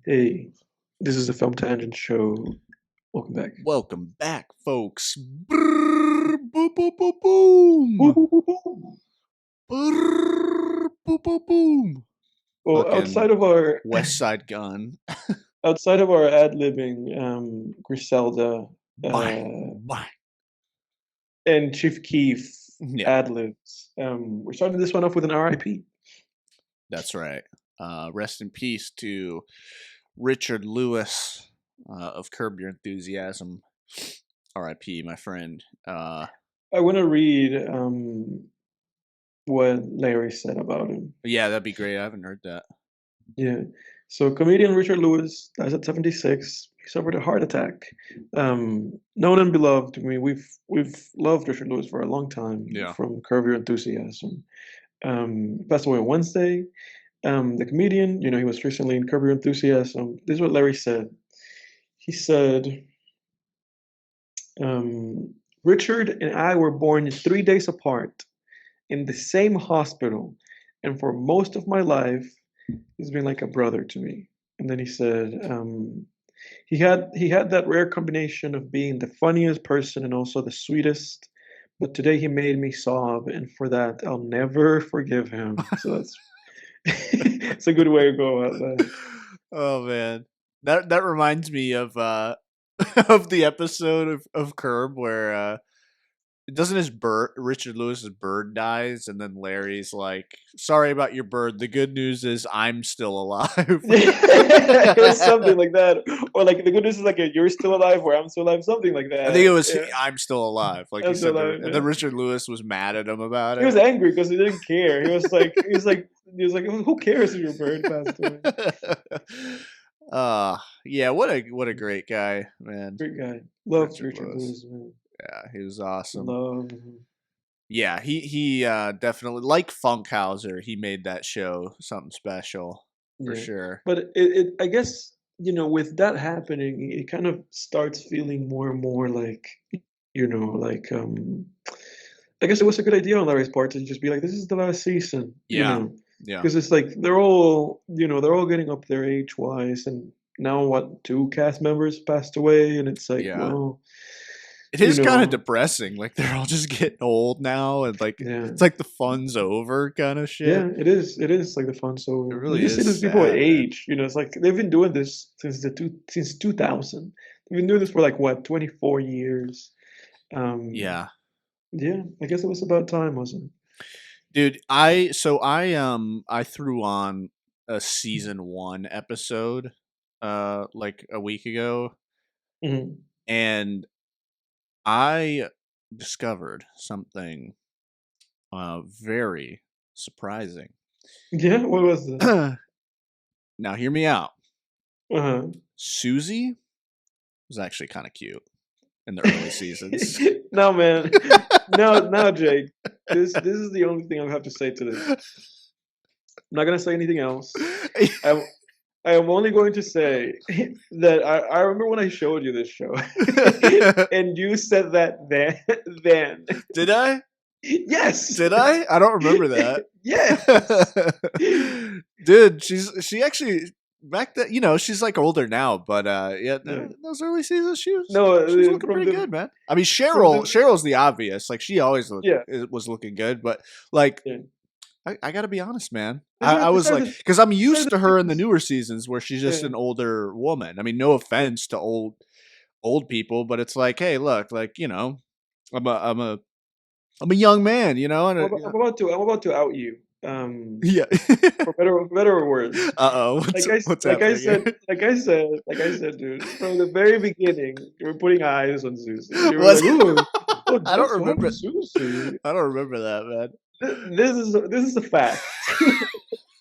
Hey, this is the Film Tangent Show. Welcome back. Welcome back, folks. Brrr, boom, boom, boom, boom. Woo, woo, woo, woo. Brrr, boom, boom, boom. Well, Fucking West Side Gun. outside of our ad-libbing, Griselda, Bang, uh, bang. and Chief Keef Yeah, ad-libs, we're starting this one off with an R.I.P. that's right. Rest in peace to Richard Lewis of Curb Your Enthusiasm. R.I.P. My friend. I want to read what Larry said about him. Yeah, that'd be great. I haven't heard that. Yeah. So comedian Richard Lewis dies at 76. He suffered a heart attack. Known and beloved. I mean, we've loved Richard Lewis for a long time Yeah. from Curb Your Enthusiasm. Passed away on Wednesday. The comedian, he was recently in Curb Your Enthusiasm. This is what Larry said. He said, Richard and I were born 3 days apart in the same hospital, and for most of my life, he's been like a brother to me. And then he said, he had that rare combination of being the funniest person and also the sweetest. But today he made me sob, and for that I'll never forgive him. So that's it's a good way to go about that. Oh man, that reminds me of of the episode of Curb where doesn't his bird Richard Lewis's bird dies, and then Larry's like, "Sorry about your bird. The good news is I'm still alive." It was something like that, or like the good news is like you're still alive, or I'm still alive, something like I think that. it was Yeah, I'm still alive, like he I'm still said, alive. and Yeah. then Richard Lewis was mad at him about He was it. angry because he didn't care. He was like, who cares if your bird passed away? Yeah, what a great guy, man. Great guy. Loved Richard Richard Lewis. Lewis, man. Yeah, he was awesome. Love him. Yeah, he definitely, like Funkhauser, he made that show something special for Yeah. sure. But it I guess, with that happening, it kind of starts feeling more and more like, like I guess it was a good idea on Larry's part to just be like, this is the last season, Yeah. Yeah. because it's like they're all getting up there age-wise, and now what, two cast members passed away, and it's like, Yeah. well, It you is kind of know, depressing. Like they're all just getting old now, and like yeah. it's like the fun's over kind of shit. Yeah, it is. It is like the fun. So It when really you see is these people sad, man. age, it's like they've been doing this since 2000. They've been doing this for like what, 24 years. Um, Yeah. yeah, I guess it was about time, wasn't Dude, I threw on a season 1 episode like a week ago, it? and I discovered something very surprising. Yeah, what was that? Now hear me out. Uh-huh. Susie was actually kind of cute in the early seasons. No, man. No, Jake. This is the only thing I have to say to this. I'm not gonna say anything else. I am only going to say that I remember when I showed you this show, and you said that then. Did I? Yes. Did I? I don't remember that. Yes. Dude, she actually back then, she's like older now, but yeah, Yeah. those early seasons she was No, she was looking from pretty the good, man. I mean, from Cheryl's the obvious. Like she always yeah, was looking good, but like yeah. I gotta be honest, man. These are I these was are like, the because I'm these are used the to her in the things. newer seasons where she's just Yeah, an older woman. I mean, no offense to old people, but it's like, hey, look, like I'm a young man, and I'm about to out you. yeah. For better or worse. Uh-oh, Like I s- what's happening here? like I said, dude. From the very beginning, you were putting eyes on Susie. You were Was like, "Ooh, oh, I don't this one, remember. Susie." I don't remember that, This is a fact.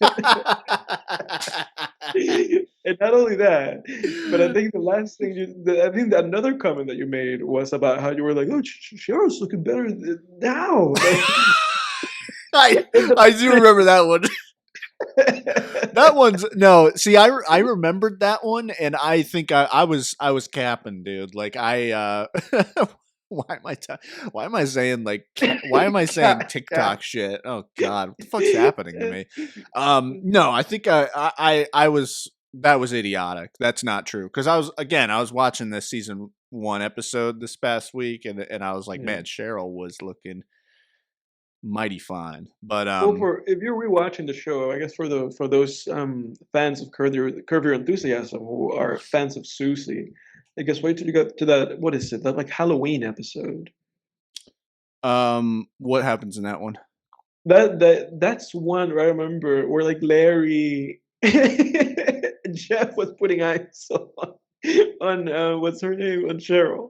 man. And not only that, but I think the last thing I think that another comment that you made was about how you were like, "Oh, Cheryl's looking better now." Like, I I do remember that one. That one's no. See, I remembered that one, and I think I was capping, dude. Like why am I why am I saying like why am I saying God. TikTok shit? Oh God, what the fuck's happening to me? No, I think I was. that was idiotic. That's not true. Because I was watching this season 1 episode this past week, and I was like, Yeah. man, Cheryl was looking mighty fine. But Well, for if you're rewatching the show, I guess for those fans of Curb Your Enthusiasm who are fans of Susie, I guess wait till you get to that. What is it? That like Halloween episode. what happens in that one? That's one where I remember where like Larry Jeff was putting ice on what's her name, on Cheryl,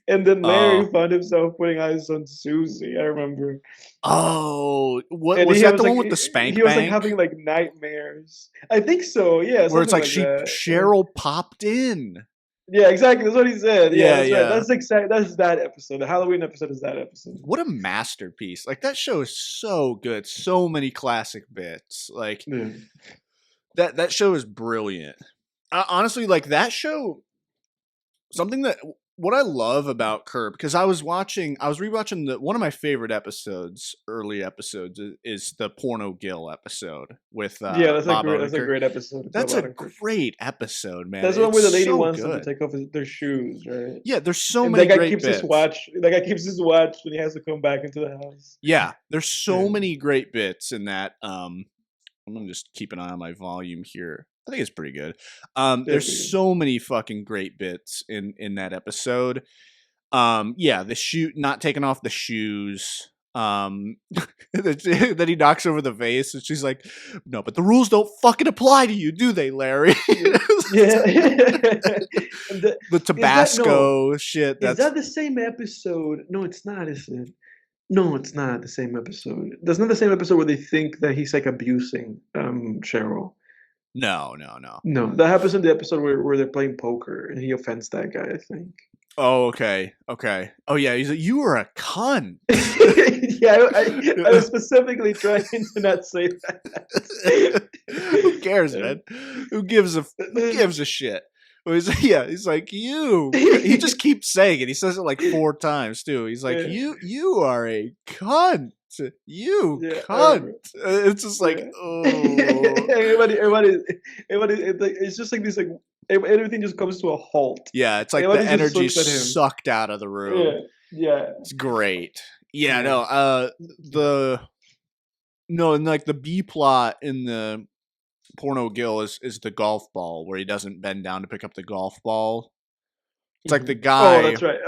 and then Larry Oh, found himself putting ice on Susie. I remember, oh, what and was he that? was The like one with the spank he was like bank, having like nightmares. I think so. Yeah, where it's something like like that. Cheryl popped in. Yeah, exactly. That's what he said. Yeah, Yeah, that's right. yeah. That's exact. That's that episode. The Halloween episode is that episode. What a masterpiece! Like that show is so good. So many classic bits. Like Yeah. that show is brilliant. Honestly, like that show, something that what I love about Curb, because I was rewatching one of my favorite episodes, early episodes, is the Porno Gill episode with Yeah, Bob that's a Odenkirk. great episode. It's That's Bob a Odenkirk. great episode, man. That's the one where the lady so wants them to good. take off their shoes, right? Yeah, there's so And many that guy great keeps bits. his watch. That guy keeps his watch when he has to come back into the house. Yeah, there's so Yeah. many great bits in that. I'm gonna just keep an eye on my volume here. I think it's pretty good. There's so many fucking great bits in that episode. Yeah, the shoe not taking off the shoes. Then he knocks over the vase, and she's like, "No, but the rules don't fucking apply to you, do they, Larry?" Yeah. The Tabasco shit. Is that the same episode? No, it's not, is it? No, it's not the same episode. That's not the same episode where they think that he's like abusing Cheryl. No. No, that happens in the episode where they're playing poker and he offends that guy, I think. Oh, okay. Oh, yeah. He's like, you were a cunt. Yeah, I was specifically trying to not say that. Who cares, man? Who gives a shit? He's like, you. He just keeps saying it. He says it like 4 times too. He's like, you are a cunt. You cunt. It's just like, oh. Everybody. It's just like this, like everything just comes to a halt. Yeah, it's like the energy sucked out of the room. Yeah. It's great. Yeah, and like the B plot in the Porno Gill is the golf ball, where he doesn't bend down to pick up the golf ball. It's like the guy. Oh, that's right.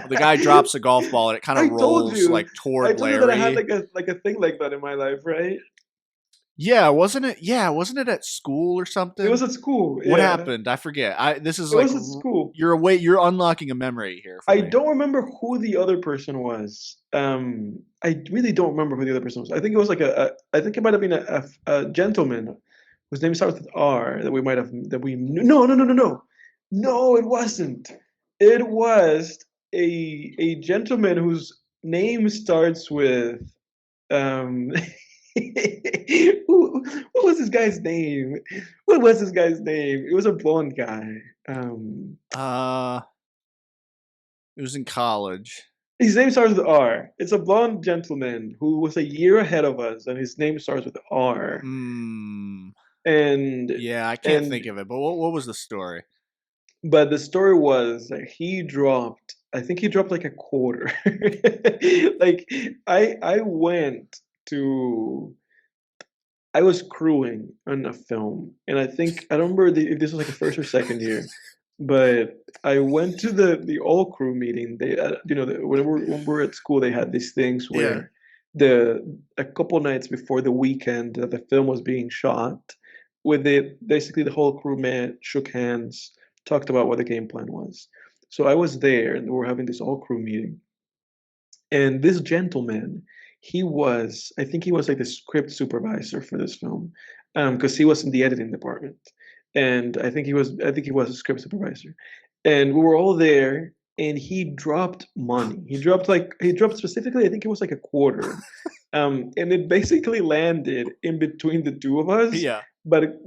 The guy drops a golf ball and it kind of rolls like toward Larry. I told you that I had like a thing like that in my life, right? Yeah, wasn't it? Yeah, wasn't it at school or something? It was at school. What happened? I forget. It was at school. You're unlocking a memory here. I don't remember who the other person was. I really don't remember who the other person was. I think it was like I think it might have been a gentleman whose name starts with R that we knew. No, it wasn't. It was a gentleman whose name starts with what was this guy's name? What was this guy's name? It was a blonde guy. It was in college. His name starts with R. It's a blonde gentleman who was a year ahead of us, and his name starts with R. And yeah, I can't think of it. But what was the story? But the story was that I think he dropped like a quarter. Like I was crewing on a film, and I don't remember if this was like the first or second year, but I went to the all crew meeting. They, when we're at school, they had these things where a couple nights before the weekend that the film was being shot, basically the whole crew met, shook hands, talked about what the game plan was. So I was there, and we were having this all crew meeting, and this gentleman. I think he was like the script supervisor for this film, because he was in the editing department, and I think he was a script supervisor, and we were all there, and he dropped money. He dropped specifically, I think it was like a quarter, and it basically landed in between the two of us. Yeah, but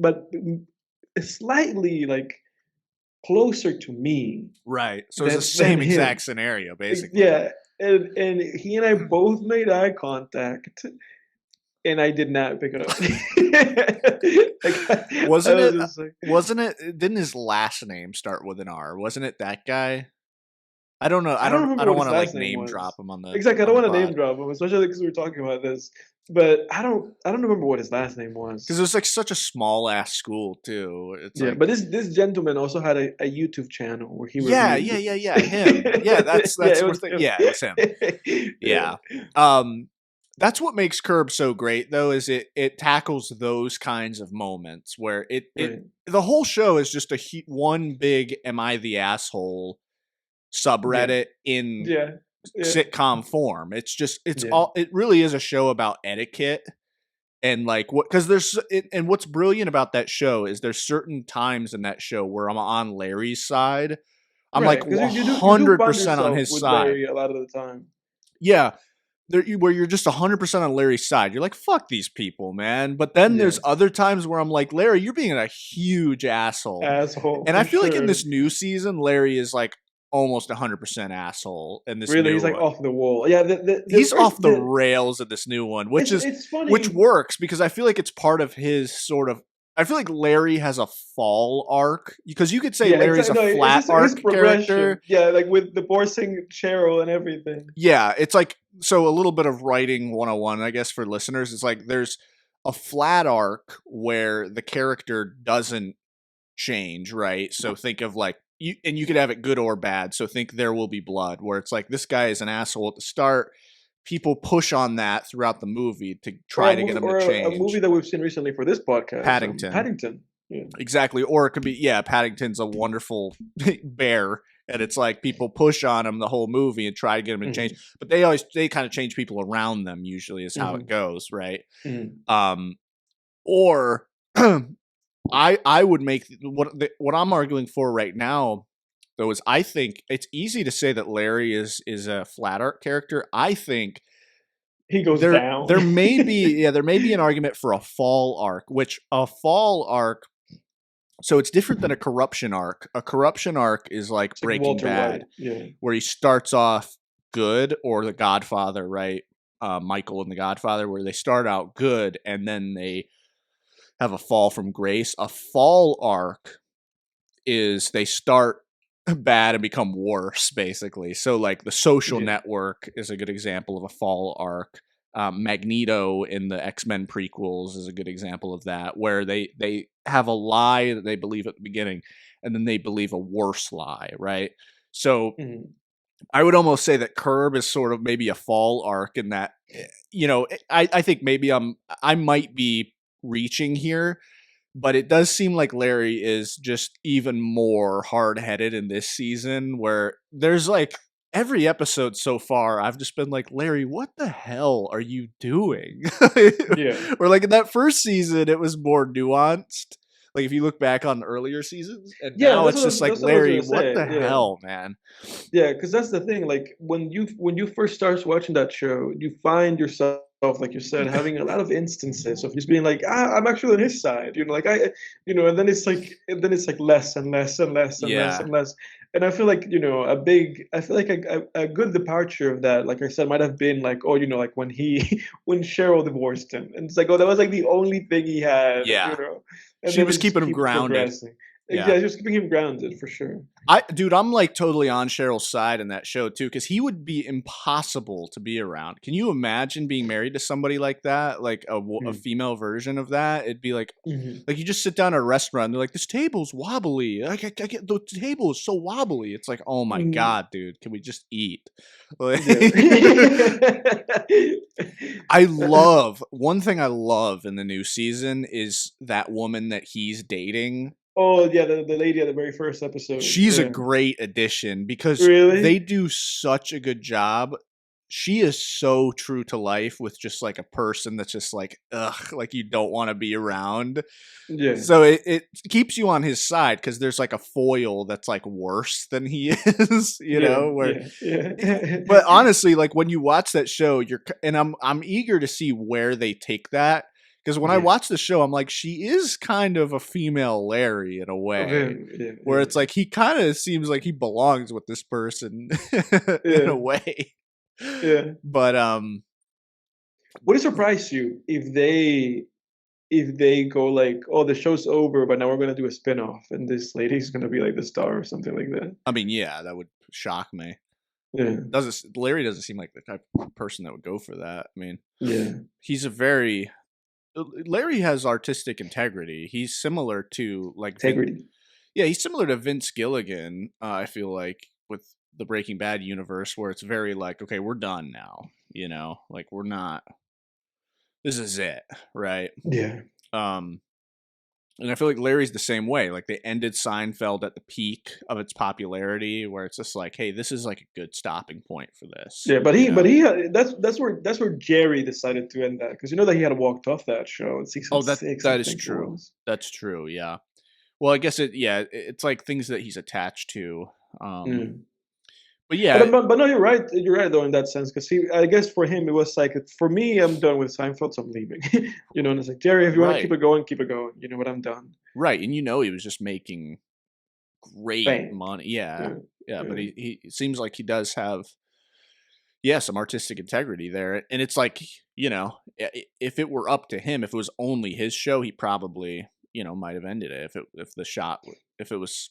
slightly like closer to me. Right. So it's the same exact scenario, basically. Yeah. And he and I both made eye contact, and I did not pick it up. Like, Wasn't I was it? just like, Wasn't it? Didn't his last name start with an R? Wasn't it that guy? I don't know. I don't I remember don't what want his to like last name name was. drop him Exactly, I on don't the want to pod name drop him, especially because we were talking about this. But I don't remember what his last name because was. it was like such a small ass school too. It's Yeah, like but this gentleman also had a YouTube channel where he yeah, reviewed yeah, yeah, movies. yeah. Him. Yeah, Yeah, that's it worth was it. him. Yeah, it was him. Yeah, Yeah. That's what makes Curb so great though, is it tackles those kinds of moments where it right. the whole show is just one big am I the asshole Yeah, subreddit in yeah, yeah, sitcom form. It's just yeah. it really is a show about etiquette and like what because and what's brilliant about that show is there's certain times in that show where I'm on Larry's side. I'm Right, like because you do find 100% on yourself his with side. Larry a lot of the time. Yeah, where you're just 100% on Larry's side. You're like, fuck these people, man. But then Yeah, there's other times where I'm like, Larry, you're being a huge asshole. asshole And I for feel like in sure. this new season, Larry is like almost 100% asshole in this Really, new he's like one. off the wall. Yeah, the He's first off the rails in this new one, it's which funny. works because I feel like it's part of his sort of. I feel like Larry has a fall arc because you could say Yeah, Larry's exactly. a No, it's flat his arc progression. character. Yeah, like with divorcing Cheryl and everything. Yeah, it's like so a little bit of writing 101, I guess, for listeners. It's like there's a flat arc where the character doesn't change, right? So think of like you could have it good or bad. So think There Will Be Blood, where it's like this guy is an asshole at the start. People push on that throughout the movie to try to get him to A movie change. that we've seen recently for this podcast, Paddington. Paddington. Yeah. Exactly. Or it could be, yeah, Paddington's a wonderful bear. And it's like people push on him the whole movie and try to get him to change. Mm-hmm. But they kind of change people around them, usually, is how it goes, right? Mm-hmm. Or I would make what I'm arguing for right now, though, is I think it's easy to say that Larry is a flat art character. I think He goes down. there may be an argument for a fall arc, which a fall arc. So it's different than a corruption arc. A corruption arc is like It's like Breaking Walter Bad, White. Yeah. where he starts off good, or The Godfather, right? Michael and The Godfather, where they start out good and then they have a fall from grace. A fall arc is they start bad and become worse, basically. So like The Social Network is a good example of a fall arc. Magneto in the X-Men prequels is a good example of that, where they have a lie that they believe at the beginning and then they believe a worse lie, right? So I would almost say that Curb is sort of maybe a fall arc in that, I think maybe I might be reaching here, but it does seem like Larry is just even more hard-headed in this season, where there's like every episode so far, I've just been like, Larry, what the hell are you doing? Yeah. Or like in that first season, it was more nuanced. Like if you look back on earlier seasons, and Yeah, now it's just like, that's what I was Larry, gonna what say. the Yeah. hell, man? Yeah, because that's the thing. Like when you first start watching that show, you find yourself, like you said, having a lot of instances of just being like, I'm actually on his side. Like and then it's like less and less and less and less Yeah. and less. And I feel like I feel like a good departure of that, like I said, might have been like, like when when Cheryl divorced him, and it's like, that was like the only thing he had. Yeah. And She then was it just keeping him keeps grounded. progressing. Yeah. Yeah, just keeping him grounded for sure. Dude, I'm like totally on Cheryl's side in that show too, because he would be impossible to be around. Can you imagine being married to somebody like that, like a female version of that? It'd be like, like you just sit down at a restaurant, and they're like, "This table's wobbly. I get the table is so wobbly." It's like, oh my god, dude, can we just eat? One thing I love in the new season is that woman that he's dating. Oh yeah, the lady at the very first episode. She's a great addition because they do such a good job. She is so true to life with just like a person that's just like, ugh, like you don't want to be around. Yeah. So it keeps you on his side because there's like a foil that's like worse than he is, But honestly, like when you watch that show, I'm eager to see where they take that. Because when I watch the show, I'm like, she is kind of a female Larry in a way, where it's like he kind of seems like he belongs with this person in a way. Yeah. But Would it surprise you if they go like, oh, the show's over, but now we're gonna do a spin-off and this lady's gonna be like the star or something like that? I mean, yeah, that would shock me. Yeah, Doesn't Larry doesn't seem like the type of person that would go for that. I mean, yeah, he's a very Larry has artistic integrity. He's similar to like integrity. yeah, he's similar to Vince Gilligan. I feel like with the Breaking Bad universe, where it's very like, okay, we're done now. You know, like we're not. This is it, right? Yeah, Um, and I feel like Larry's the same way. Like they ended Seinfeld at the peak of its popularity, where it's just like, hey, this is like a good stopping point for this. yeah, You know? that's where Jerry decided to end that because you know that he had walked off that show in season Oh, that 6, I that is think it true. was. That's true. Yeah. Well, I guess it's like things that he's attached to. Um, Mm. but yeah, But no, you're right. You're right though in that sense because I guess for him it was like for me, I'm done with Seinfeld, so I'm leaving. You know, and it's like Jerry, if you want to right, keep it going. You know, but I'm done. right, and you know he was just making great Bang. money. Yeah, Yeah, yeah, but yeah, he it seems like he does have some artistic integrity there, and it's like if it were up to him, if it was only his show, he probably might have ended it if it was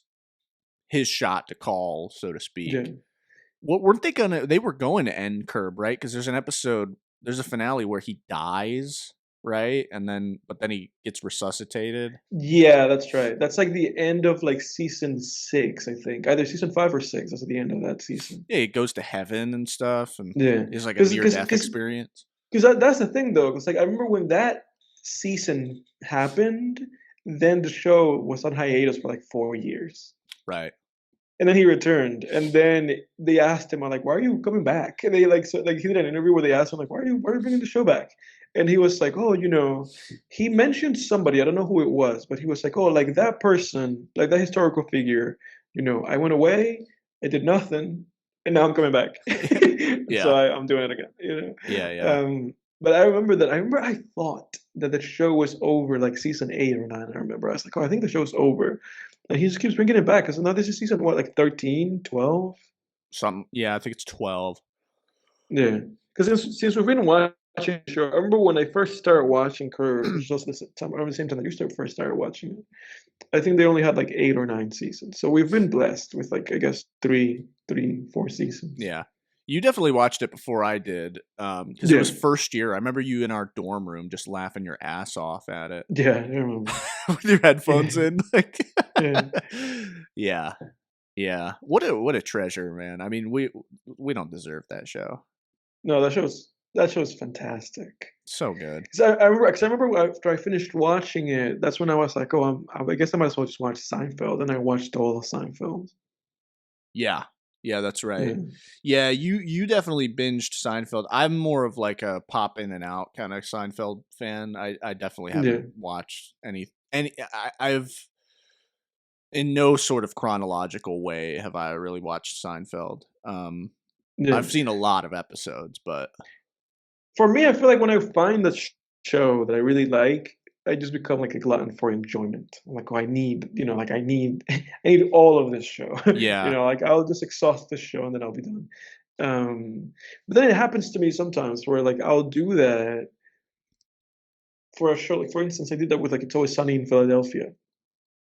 his shot to call, so to yeah. speak. What weren't they gonna? They were going to end Curb, right? Because there's a finale where he dies, right? But then he gets resuscitated. Yeah, that's right. That's like the end of like season 6, I think. Either season 5 or 6. That's at the end of that season. Yeah, he goes to heaven and stuff, and Yeah, it's like a because near because death because experience. that's the thing though. Because like I remember when that season happened, then the show was on hiatus for like 4 years. Right. And then he returned, and then they asked him, like, "Why are you coming back?" And they like he did an interview where they asked him, like, why are you bringing the show back?" And he was like, "Oh, he mentioned somebody. I don't know who it was, but he was like, oh, like that person, like that historical figure. I went away, I did nothing, and now I'm coming back. So Yeah. I'm doing it again. Yeah. Yeah. But I remember that. I remember I thought that the show was over, like season 8 or 9. I remember I was like, "Oh, I think the show's over." And he just keeps bringing it back. Because now this is season what, like 13, 12? Some. Yeah, I think it's 12. Yeah. Because since we've been watching the show, I remember when I first started watching Curb, which was the time around the same time that you first started watching it. I think they only had like 8 or 9 seasons. So we've been blessed with like I guess 4 seasons. Yeah. You definitely watched it before I did, because it Yeah. was first year. I remember you in our dorm room just laughing your ass off at it Yeah, I remember. with your headphones Yeah. in. Like, Yeah. yeah, yeah. What a treasure, man. I mean, we don't deserve that show. No, that show's fantastic. So good. Cause I remember after I finished watching it, that's when I was like, oh, I guess I might as well just watch Seinfeld. And I watched all the Seinfeld. Yeah. Yeah, that's right. Yeah. Yeah, you definitely binged Seinfeld. I'm more of like a pop in and out kind of Seinfeld fan. I definitely Yeah. haven't watched any I've in no sort of chronological way have I really watched Seinfeld. Yeah. I've seen a lot of episodes, but For me, I feel like when I find the show that I really like, I just become like a glutton for enjoyment. I'm like, oh, like I need all of this show. yeah, Like I'll just exhaust this show and then I'll be done. But then it happens to me sometimes where like I'll do that for a show. Like for instance, I did that with like It's Always Sunny in Philadelphia,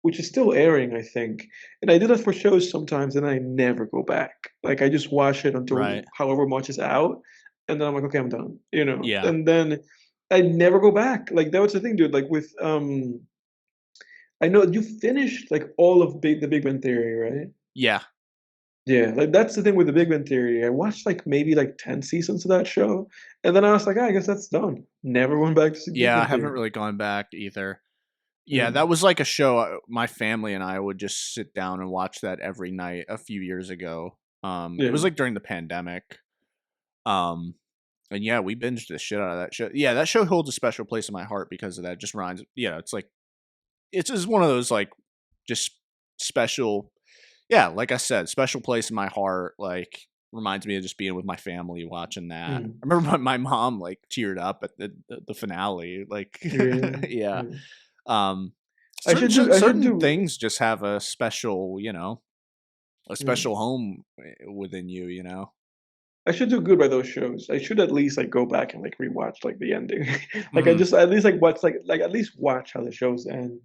which is still airing, I think. And I do that for shows sometimes, and I never go back. Like I just watch it until right. however much is out, and then I'm like, okay, I'm done. Yeah. And then I never go back. Like that was the thing, dude. Like with I know you finished like all of the Big Bang Theory, right? Yeah. Yeah, like that's the thing with the Big Bang Theory. I watched like maybe like 10 seasons of that show, and then I was like, I guess that's done. Never went back to see Big Yeah, I Bang haven't Theory. really gone back either. Yeah, Yeah, that was like a show my family and I would just sit down and watch that every night a few years ago. It yeah, was like during the pandemic. Um, and yeah, we binged the shit out of that show. Yeah, that show holds a special place in my heart because of that. It just reminds, it's like it's just one of those like just special. Yeah, like I said, special place in my heart. Like reminds me of just being with my family watching that. I mm, remember my mom like teared up at the finale. Like, yeah, yeah. yeah. Um, I should do. I should certain do. things just have a special, a Yeah. special home within you. I should do good by those shows. I should at least like go back and like rewatch like the ending. Like I Mhm. just at least like watch like at least watch how the shows end.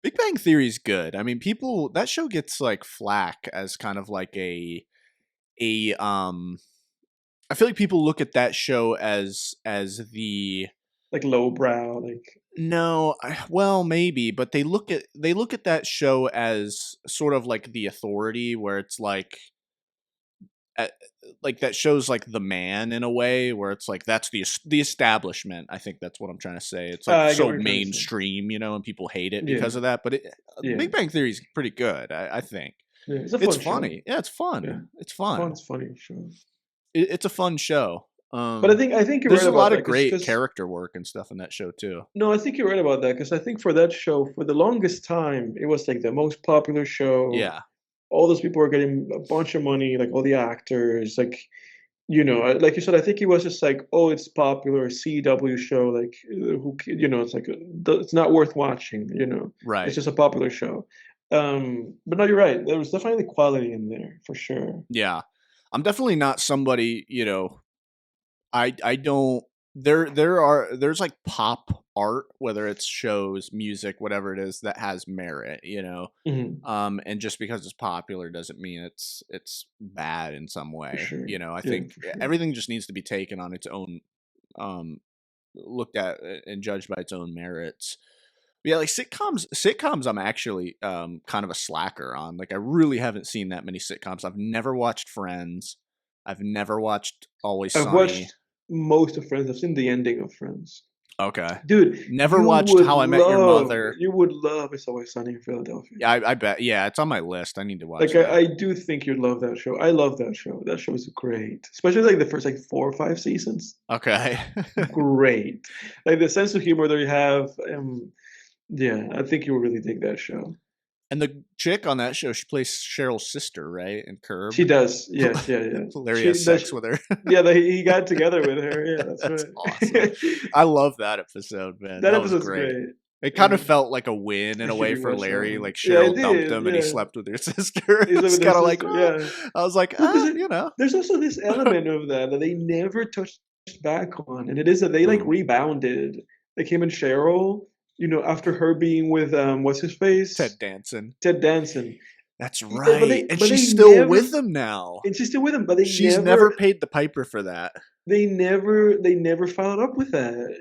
Big Bang Theory's good. I mean, people that show gets like flack as kind of like a. I feel like people look at that show as the Like lowbrow, like no, well maybe, but they look at that show as sort of like the authority where it's uh, like that shows like the man in a way where it's like that's the establishment. I think that's what I'm trying to say. It's like I get what so you're trying to say. mainstream, and people hate it Yeah, because of that. But yeah, Big Bang Theory is pretty good. I think yeah. It's a it's fun show. funny. Yeah, it's fun. Yeah, It's fun. fun, it's funny show. It's a fun show. But I think you're There's right a about lot that of because great character work and stuff in that show too. no, I think you're right about that because I think for that show for the longest time it was like the most popular show. Yeah. All those people were getting a bunch of money, like all the actors, like like you said, I think it was just like, oh, it's popular CW show, like it's like it's not worth watching, it's Right. just a popular show. But no, you're right. There was definitely quality in there for sure. Yeah. I'm definitely not somebody. I don't there's like pop art, whether it's shows, music, whatever it is that has merit. Hmm. And just because it's popular doesn't mean it's bad in some For way. sure. I Yeah, think for sure. everything just needs to be taken on its own, um looked at and judged by its own merits. But yeah, like sitcoms I'm actually kind of a slacker on. Like I really haven't seen that many sitcoms. I've never watched Friends. I've never watched Always I've Sunny. watched most of Friends. I've seen the ending of Friends. Okay. Dude, Never watched How I Met Your Mother. you would love It's Always Sunny in Philadelphia. Yeah, I bet. Yeah, it's on my list. I need to watch Like that. I do think you'd love that show. I love that show. That show is great, especially like the first like 4 or 5 seasons. Okay. Great, like the sense of humor that you have. Yeah, I think you will really dig that show. And the chick on that show, she plays Cheryl's sister, right? In She Curb. does. Yes, yeah, yeah. Larry She has does. sex with her. Yeah, he got together with her. Yeah, that's That's right. awesome. I love that episode, man. That That was episode's great. great. It kind Yeah, of felt like a win in I a should way for rewatch that Larry. one. Like Yeah, I Cheryl dumped did. him and he Yeah, slept with her sister. he's living It's with their kind of like, sister. oh. Yeah. I was like, Well, because . there's also this element of that they never touched back on, and it is that they like Ooh, rebounded, like him and Cheryl, after her being with what's his face, Ted Danson. Ted Danson. That's Yeah, right. And but she's they still never, with him now. and she's still with him, but they She's never paid the piper for that. they never followed up with that.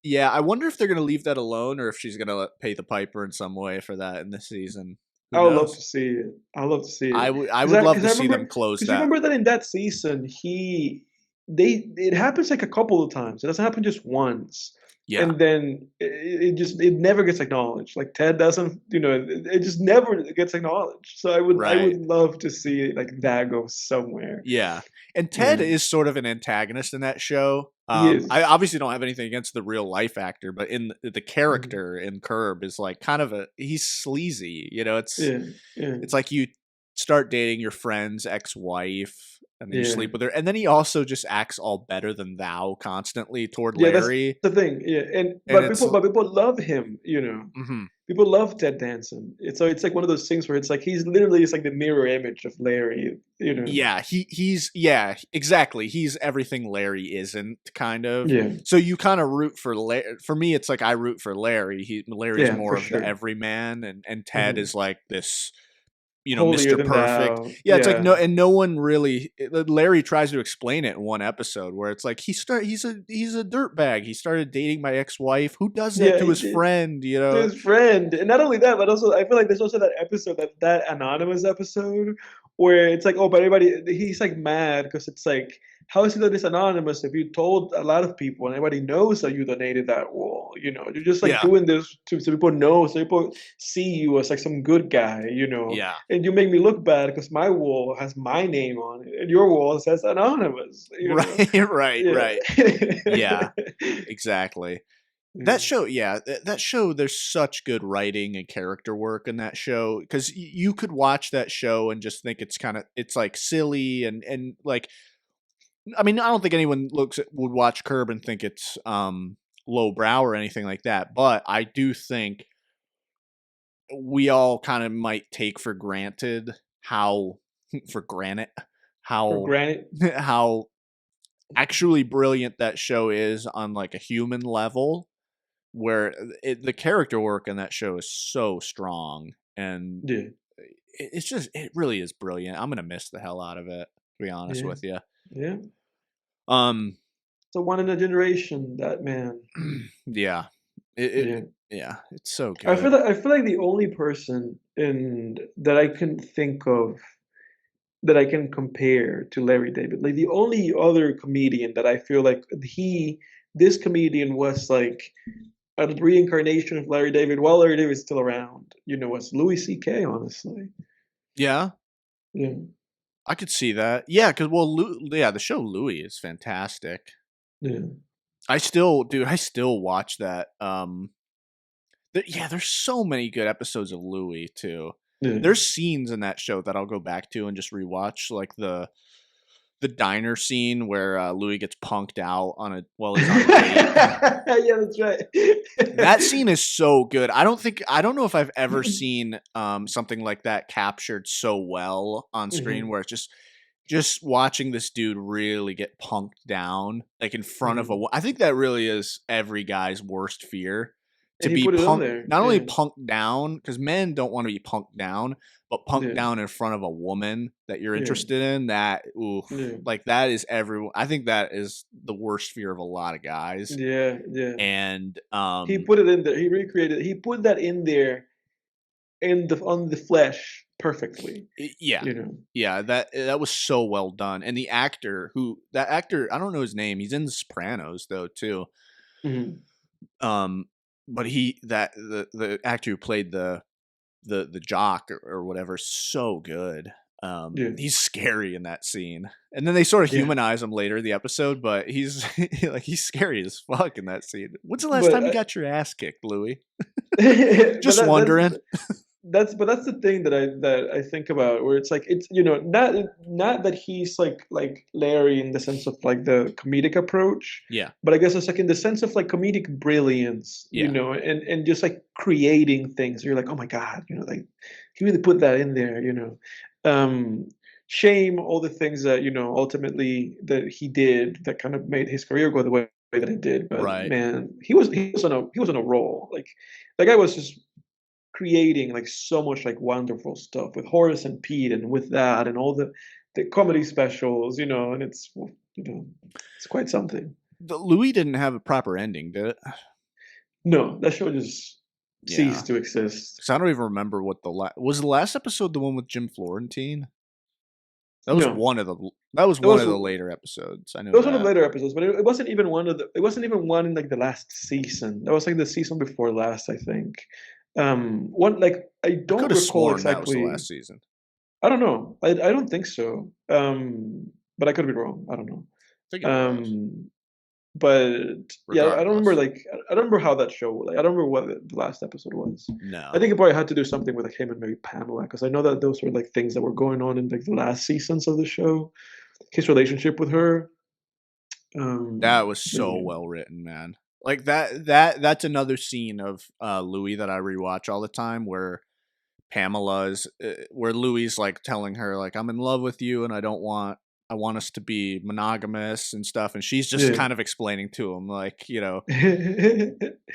Yeah, I wonder if they're going to leave that alone or if she's going to pay the piper in some way for that in this season. Who I would love to knows? see it. I would love to see I it. would I Because would love to I see remember, them close because you that. remember that in that season, it happens like a couple of times. It doesn't happen just once. Yeah. And then it never gets acknowledged. Like Ted doesn't, it just never gets acknowledged. So I would Right. love to see like that go somewhere. Yeah. And Ted Yeah. is sort of an antagonist in that show. He I is. obviously don't have anything against the real life actor, but in the Mhm. character in Curb is like kind of he's sleazy. Yeah. Yeah. It's like you start dating your friend's ex-wife and then you Yeah. sleep with her. And then he also just acts all better than thou constantly toward Yeah, that's Larry. the thing. Yeah, and And but it's people love him. mhm. People love Ted Danson. It's like one of those things where it's like he's literally it's like the mirror image of Larry. Yeah, he's yeah, exactly. He's everything Larry isn't, kind of. Yeah. So you kind of root for For me, it's like I root for Larry. Larry's Yeah, more for of the sure. everyman, and Ted Mhm. is like this, Holier Mr. than Perfect. thou. Yeah, it's like Yeah. no one really. Larry tries to explain it in one episode where it's like he's a dirtbag. He started dating my ex-wife. Who does that Yeah, to he his did. friend? To his friend. And not only that, but also I feel like there's also that episode that anonymous episode where it's like, oh, but everybody he's like mad because it's like, how is it that it's anonymous if you told a lot of people and everybody knows that you donated that wall? You're just like Yeah, doing this so people know, so people see you as like some good guy. yeah, And you make me look bad because my wall has my name on it and your wall says anonymous. right, right, Yeah. right. Yeah, exactly. That Yeah. show, yeah, that show. There's such good writing and character work in that show because you could watch that show and just think it's like silly and like I mean I don't think anyone would watch Curb and think it's lowbrow or anything like that, but I do think we all kind of might take for granted how for granted For how granted. how actually brilliant that show is on like a human level, where the character work in that show is so strong, and Yeah. it's just, it really is brilliant. I'm gonna miss the hell out of it, to be honest Yeah. with you. Yeah. Um, So one in a generation, that man. yeah, Yeah. yeah, it's so I feel good. like the only person in that I can think of that I can compare to Larry David, like the only other comedian that I feel like this comedian was like a reincarnation of Larry David while Larry David's still around, was Louis C.K., honestly. Yeah, Yeah. I could see that. Yeah, because well, yeah, the show Louie is fantastic. Yeah. I still watch that. Yeah, there's so many good episodes of Louie too. Yeah. There's scenes in that show that I'll go back to and just rewatch, like the diner scene where Louis gets punked out on a while he's on a date. Yeah, that's right. That scene is so good. I don't know if I've ever seen something like that captured so well on screen, Mhm, where it's just watching this dude really get punked down, like in front of mhm. I think that really is every guy's worst fear, to And he be put it on punked, there. not only Yeah. punked down, because men don't want to be punked down, but punked Yeah. down in front of a woman that you're Yeah. interested in. That, oof, Yeah. like that is everyone. I think that is the worst fear of a lot of guys. Yeah. Yeah. And He put it in there. He recreated it. He put that in there on the flesh perfectly, yeah, you know. yeah, that was so well done. And that actor, I don't know his name. He's in The Sopranos though too. Mhm. Um, but the actor who played the jock or whatever is so good. Yeah. He's scary in that scene, and then they sort of Yeah. humanize him later in the episode. But he's like, he's scary as fuck in that scene. When's the last But time you got your ass kicked, Louis? but Just wondering. that's the thing that I think about, where it's like, it's, not that he's like Larry in the sense of like the comedic approach, Yeah, but I guess it's like in the sense of like comedic brilliance, yeah, and just like creating things. You're like, oh my God, like he really put that in there. Um, Shame all the things that ultimately that he did that kind of made his career go the way that it did. But right. man, he was on a roll. Like that guy was just creating like so much like wonderful stuff with Horace and Pete, and with that and all the comedy specials, and it's quite something. The Louis didn't have a proper ending, did it? No, that show just Yeah, ceased to exist. because I don't even remember what was the last episode. The one with Jim Florentine. That was No, one of the that was that one was of the that later episodes. I know was one of the that. later episodes, but it wasn't even one in like the last season. That was like the season before last, I think. One, like, I I could don't have recall sworn that was the exactly. last season. I don't know. I don't think so. But I could be wrong. I don't know. I think it was. Um, but yeah, I don't remember, Regardless, like, I don't remember how that show, like, I don't remember what the last episode was. I no. think it probably had to do something with like him and maybe Pamela, because I know that those were like things that were going on in like the last seasons of the show. His relationship with her. That was But so yeah. well written, man. Like that's another scene of Louis that I rewatch all the time, where Pamela's where Louis like telling her like, I'm in love with you and I want us to be monogamous and stuff, and she's just Yeah. kind of explaining to him like, Yeah.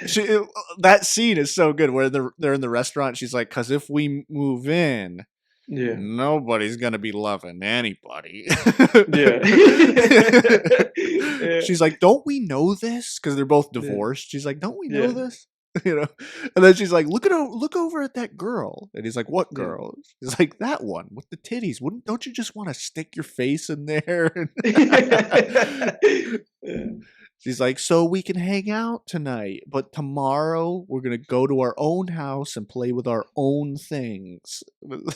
she, that scene is so good where they're in the restaurant. She's like, because if we move in, Yeah. nobody's gonna be loving anybody. Yeah. Yeah. She's like, don't we know this? Because they're both Yeah. divorced. She's like, don't we know Yeah. this? you know, and then she's like, look over at that girl, and he's like, what Yeah. girl? She's like, that one with the titties. Don't you just want to stick your face in there? Yeah. She's like, so we can hang out tonight, but tomorrow we're gonna go to our own house and play with our own things.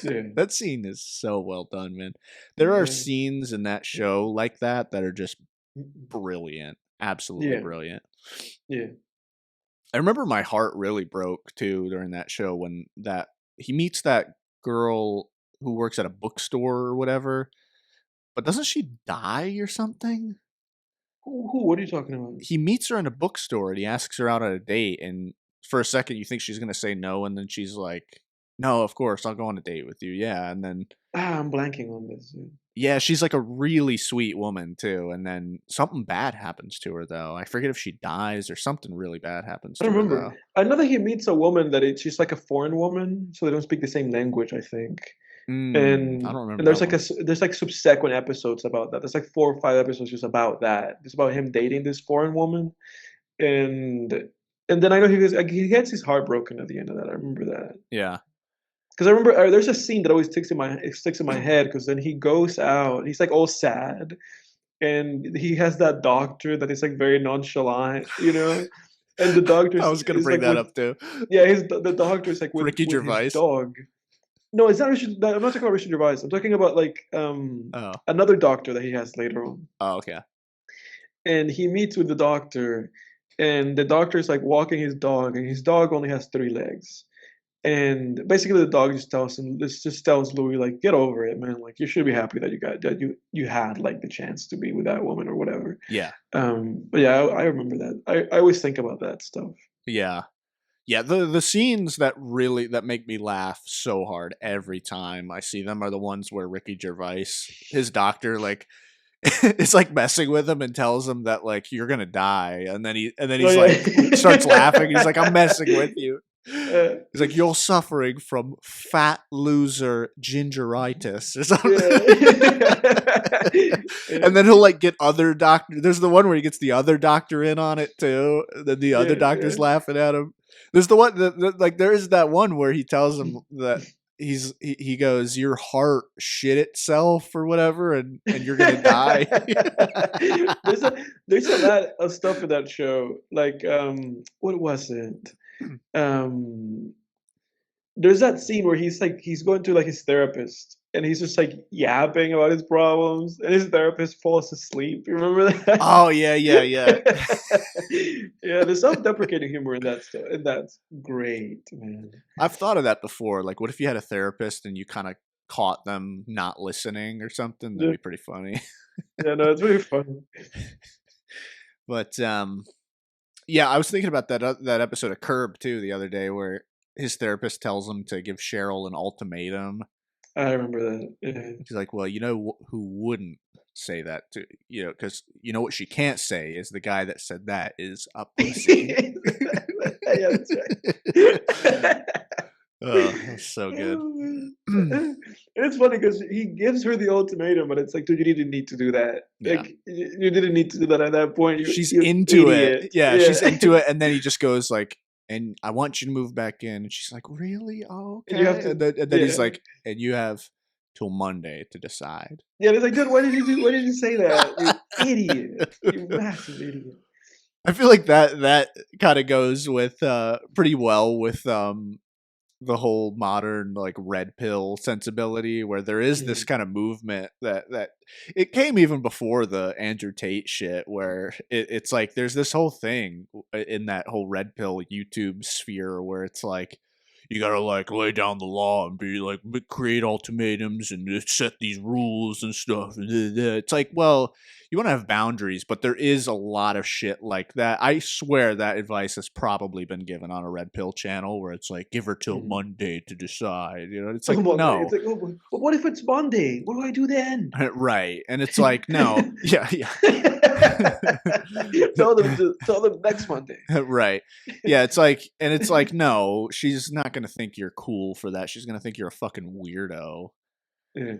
Yeah. That scene is so well done, man. There are Yeah. scenes in that show like that are just brilliant, absolutely Yeah. brilliant. Yeah. I remember my heart really broke too during that show when that he meets that girl who works at a bookstore or whatever, but doesn't she die or something? What are you talking about? He meets her in a bookstore and he asks her out on a date, and for a second you think she's gonna say no, and then she's like, No, of course, I'll go on a date with you. Yeah, and then I'm blanking on this. yeah, she's like a really sweet woman too. And then something bad happens to her though. I forget if she dies or something really bad happens I to don't her remember. though. I know that he meets a woman she's like a foreign woman, so they don't speak the same language, I think. I And don't remember and there's that like one. there's like subsequent episodes about that. There's like 4 or 5 episodes just about that. It's about him dating this foreign woman, and and then I know he gets his heart broken at the end of that. I remember that Yeah. because I remember there's a scene that always sticks in my head because then he goes out. He's like all sad, and he has that doctor that is like very nonchalant, and the doctor I was gonna is bring like that with up too. yeah, the doctor is like Ricky with his Gervais. dog. No, it's not Richard. I'm not talking about Richard Gervais. I'm talking about like Oh. another doctor that he has later on, Oh, okay. and he meets with the doctor, and the doctor is like walking his dog, and his dog only has 3 legs. And basically, the dog just tells Louis, like, get over it, man. Like, you should be happy that you had like the chance to be with that woman or whatever. Yeah. But yeah, I remember that. I always think about that stuff. Yeah. Yeah, the scenes that make me laugh so hard every time I see them are the ones where Ricky Gervais, his doctor, like is like messing with him and tells him that like you're gonna die, and then Oh he's like starts laughing. He's like, I'm messing with you. yeah. He's like, you're suffering from fat loser gingeritis or something. Yeah. And then he'll like get other doctor. There's the one where he gets the other doctor in on it too. And then the other doctor's laughing at him. There's the one like there is that one where he tells him that he goes, your heart shit itself or whatever, and you're gonna die. There's a lot of stuff in that show. Like what was it? Um there's that scene where he's going to like his therapist and he's just like yapping about his problems and his therapist falls asleep. You remember that? Oh yeah, yeah, yeah. Yeah, there's self-deprecating humor in that stuff, and that's great, man. I've thought of that before. Like, what if you had a therapist and you kind of caught them not listening or something? That'd Yeah, be pretty funny. yeah, no, it's really fun. But yeah, I was thinking about that episode of Curb too the other day, where his therapist tells him to give Cheryl an ultimatum. I remember that. Yeah. He's like, "Well, you know who wouldn't say that to because you know what she can't say is the guy that said that is a pussy." Yeah, that's right. Oh, that's so good. And it's funny because he gives her the ultimatum, but it's like, dude, you didn't need to do that. Yeah. Like, you didn't need to do that at that point. She's You into idiot. it. Yeah, Yeah. she's into it, and then he just goes like, "And I want you to move back in." And she's like, "Really? Oh, And you have okay." to, And then he's yeah. like, "And you have till Monday to decide." Yeah, it's like, dude, why did you say that? You idiot. You massive idiot. I feel like that kind of goes with pretty well with the whole modern like red pill sensibility, where there is this kind of movement that it came even before the Andrew Tate shit, where it's like there's this whole thing in that whole red pill YouTube sphere where it's like you gotta like lay down the law and be like create ultimatums and set these rules and stuff. And it's like, well, you want to have boundaries, but there is a lot of shit like that. I swear that advice has probably been given on a red pill channel where it's like, give her till Monday to decide. You know, it's like, Monday. no. It's like, oh, but what if it's Monday? What do I do then? Right. And it's like, no. Yeah. tell them next Monday. Right. Yeah, it's like, and it's like, no, she's not gonna think you're cool for that. She's gonna think you're a fucking weirdo. Yeah.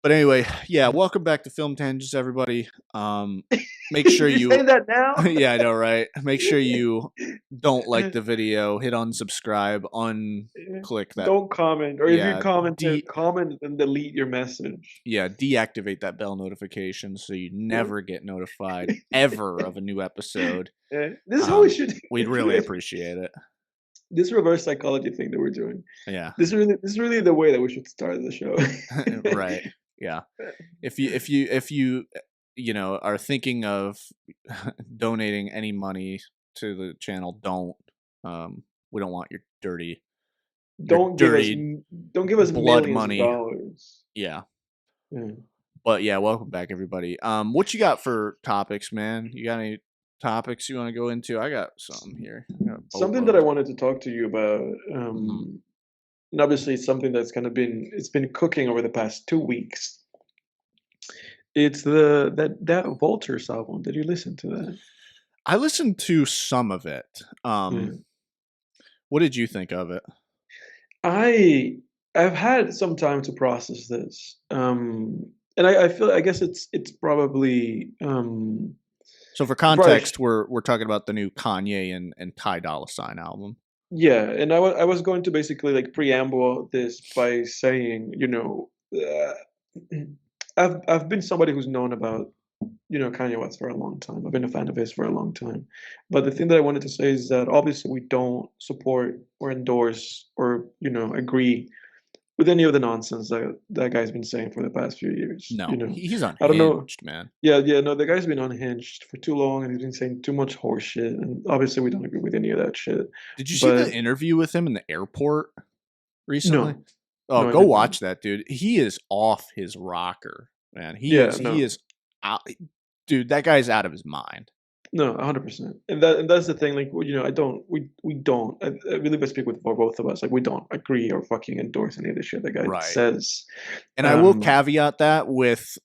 But anyway, yeah, welcome back to Film Tangents, everybody. Make sure You're you saying that now? yeah, I know, right? Make sure you don't like the video, hit unsubscribe, unclick that. Don't comment, or if Yeah, you comment and delete your message. Yeah, deactivate that bell notification so you never get notified ever of a new episode. Yeah. This is how we should. We'd really appreciate it. This reverse psychology thing that we're doing. Yeah. This is really the way that we should start the show. Right. Yeah. If you are thinking of donating any money to the channel, don't. We don't want your dirty. Don't give us blood millions money. of dollars. Yeah. Yeah. But yeah, welcome back, everybody. What you got for topics, man? You got any topics you want to go into? I got some here. Something that I wanted to talk to you about. and obviously it's something that's kind of been cooking over the past 2 weeks. It's that Vultures album. Did you listen to that? I listened to some of it. Yeah. What did you think of it? I I've had some time to process this. And I feel I guess it's probably So for it probably context, we're talking about the new Kanye and Ty Dolla Sign album. yeah, and I was going to basically like preamble this by saying, I've been somebody who's known about, Kanye West for a long time. I've been a fan of his for a long time. But the thing that I wanted to say is that obviously we don't support or endorse or, agree with any of the nonsense that guy's been saying for the past few years. No, he's I don't know. unhinged, man. Yeah, yeah, no, the guy's been unhinged for too long and he's been saying too much horse shit. And obviously we don't agree with any of that shit. Did you see But the interview with him in the airport recently? no, Oh, no, I go did not. watch that, dude. He is off his rocker, man. Yeah, He no. is out, dude, that guy's out of his mind. No, 100%. And that's the thing. Like, I don't. We don't. I believe I speak with for both of us. Like, we don't agree or fucking endorse any of the shit that guy Right. says. And I will caveat that with,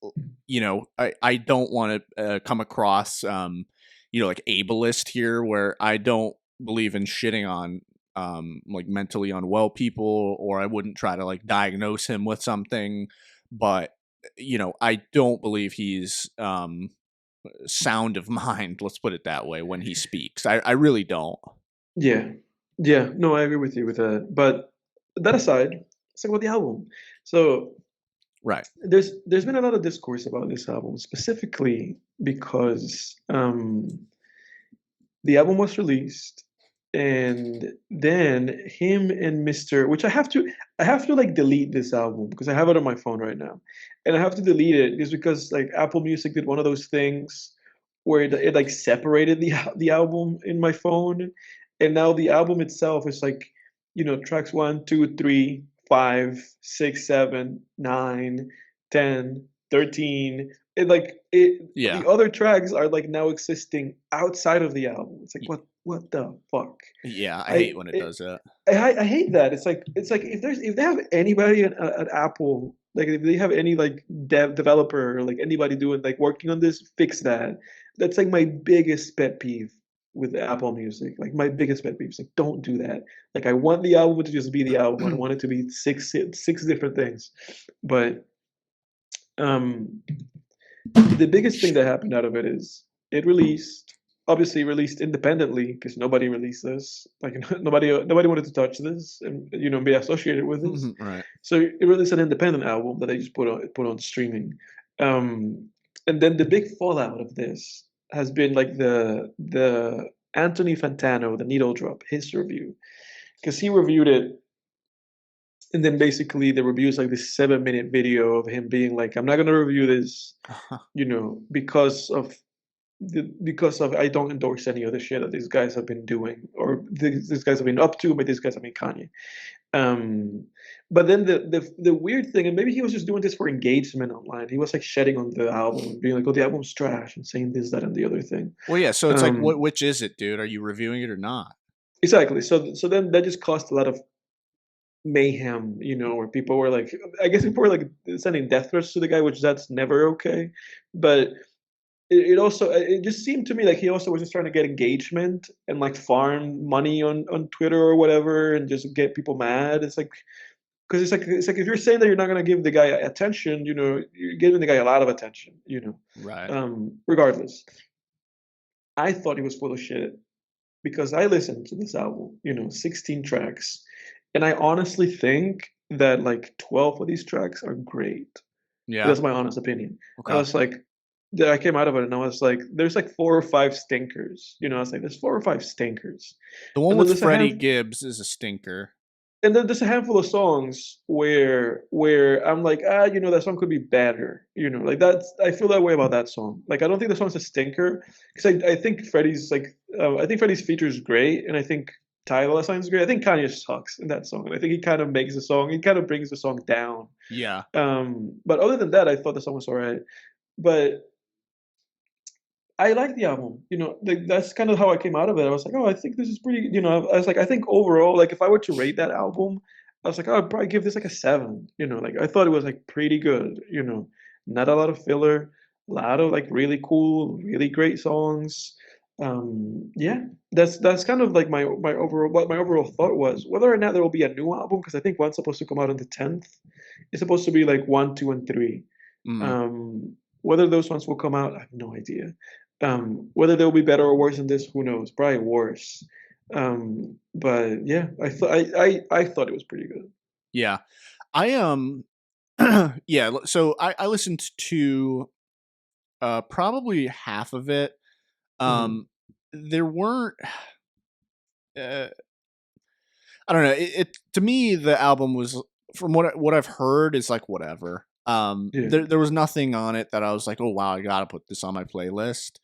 I don't want to come across, like ableist here, where I don't believe in shitting on, like mentally unwell people, or I wouldn't try to like diagnose him with something. But, I don't believe he's, sound of mind, let's put it that way, when he speaks. I really don't. Yeah, yeah. No, I agree with you with that. But that aside, let's talk about the album. So Right. there's been a lot of discourse about this album, specifically because the album was released, and then him and Mr. Which I have to like delete this album because I have it on my phone right now, and I have to delete it just because like Apple Music did one of those things where it like separated the album in my phone, and now the album itself is like tracks 1, 2, 3, 5, 6, 7, 9, 10, 13. Yeah. The other tracks are like now existing outside of the album. It's like what the fuck? Yeah, I I hate when it it, does that. I hate that. It's like if they have anybody at Apple, like if they have any like developer or like anybody doing like working on this, fix that. That's like my biggest pet peeve with Apple Music. Like my biggest pet peeve is like don't do that. Like I want the album to just be the album. I don't want it to be six different things. But um the biggest thing that happened out of it is it obviously released independently because nobody released this. Like nobody wanted to touch this and be associated with this. Right. So it released an independent album that they just put on streaming. And then the big fallout of this has been like the Anthony Fantano, the Needle Drop, his review, because he reviewed it, and then basically the review is like this 7-minute video of him being like, "I'm not gonna review this, because of I don't endorse any of the shit that these guys have been doing or these guys have been up to, but these guys have been Kanye." Um, but then the weird thing, and maybe he was just doing this for engagement online. He was like shedding on the album and being like, "Oh, the album's trash," and saying this, that, and the other thing. Well, yeah. So it's like, Um, which is it, dude? Are you reviewing it or not? exactly. So then that just caused a lot of mayhem, where people were like, I guess people were like sending death threats to the guy, which that's never okay. But it also it just seemed to me like he also was just trying to get engagement and like farm money on Twitter or whatever and just get people mad. It's like because it's like if you're saying that you're not going to give the guy attention, you're giving the guy a lot of attention. Right. Regardless, I thought he was full of shit because I listened to this album, 16 tracks, and I honestly think that like 12 of these tracks are great. Yeah. That's my honest opinion. I Okay. was like, I came out of it and I was like, there's like 4 or 5 stinkers. I was like, there's 4 or 5 stinkers. The one And then with there's a Freddie hand, Gibbs is a stinker. and then there's a handful of songs where I'm like, that song could be better. Like that's I feel that way about that song. Like I don't think the song's a stinker because I think Freddie's like I think Freddie's feature is great, and I think Tyler Sign's great. I think Kanye sucks in that song, and I think he kind of makes the song. He kind of brings the song down. Yeah. But other than that, I thought the song was alright. But I like the album. Like, that's kind of how I came out of it. I was like, oh, I think this is pretty. I was like, I think overall, like, if I were to rate that album, I was like, I'd probably give this like a 7. Like I thought it was like pretty good. Not a lot of filler, a lot of like really cool, really great songs. Yeah, that's kind of like my overall what my overall thought was. Whether or not there will be a new album, because I think one's supposed to come out on the 10th. It's supposed to be like 1, 2, and 3. Mm. Whether those ones will come out, I have no idea. Whether they'll be better or worse than this, who knows? Probably worse. But yeah, I thought it was pretty good. Yeah. I yeah, so I listened to probably half of it. Hmm. There weren't uh, I don't know. It to me the album was, from what I've heard, is like whatever. Yeah. There was nothing on it that I was like, oh wow, I gotta put this on my playlist.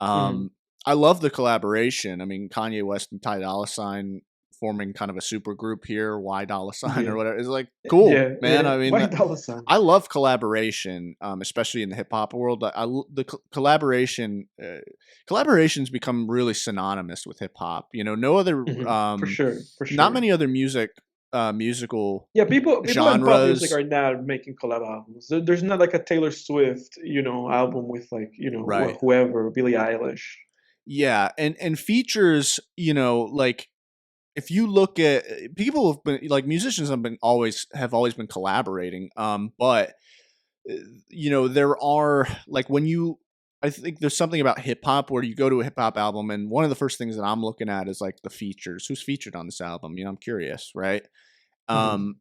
Hmm. Um, I love the collaboration. I mean, Kanye West and Ty Dolla $ign forming kind of a super group here, Y Dolla $ign or Yeah. whatever. It's like cool, Yeah. man. Yeah. I mean, White Dollar Sign. I love collaboration, especially in the hip hop world. The collaboration, collaborations become really synonymous with hip hop. No other, For sure. For not sure. many other musical Yeah, people in pop music genres. are now making collab albums. There's not like a Taylor Swift, album with like, Right. whoever, Billie Eilish. Yeah, and features, like if you look at, people have been like, musicians have always been collaborating, but there are, like, when you, I think there's something about hip hop where you go to a hip hop album and one of the first things that I'm looking at is like the features, who's featured on this album. I'm curious, right? Hmm. um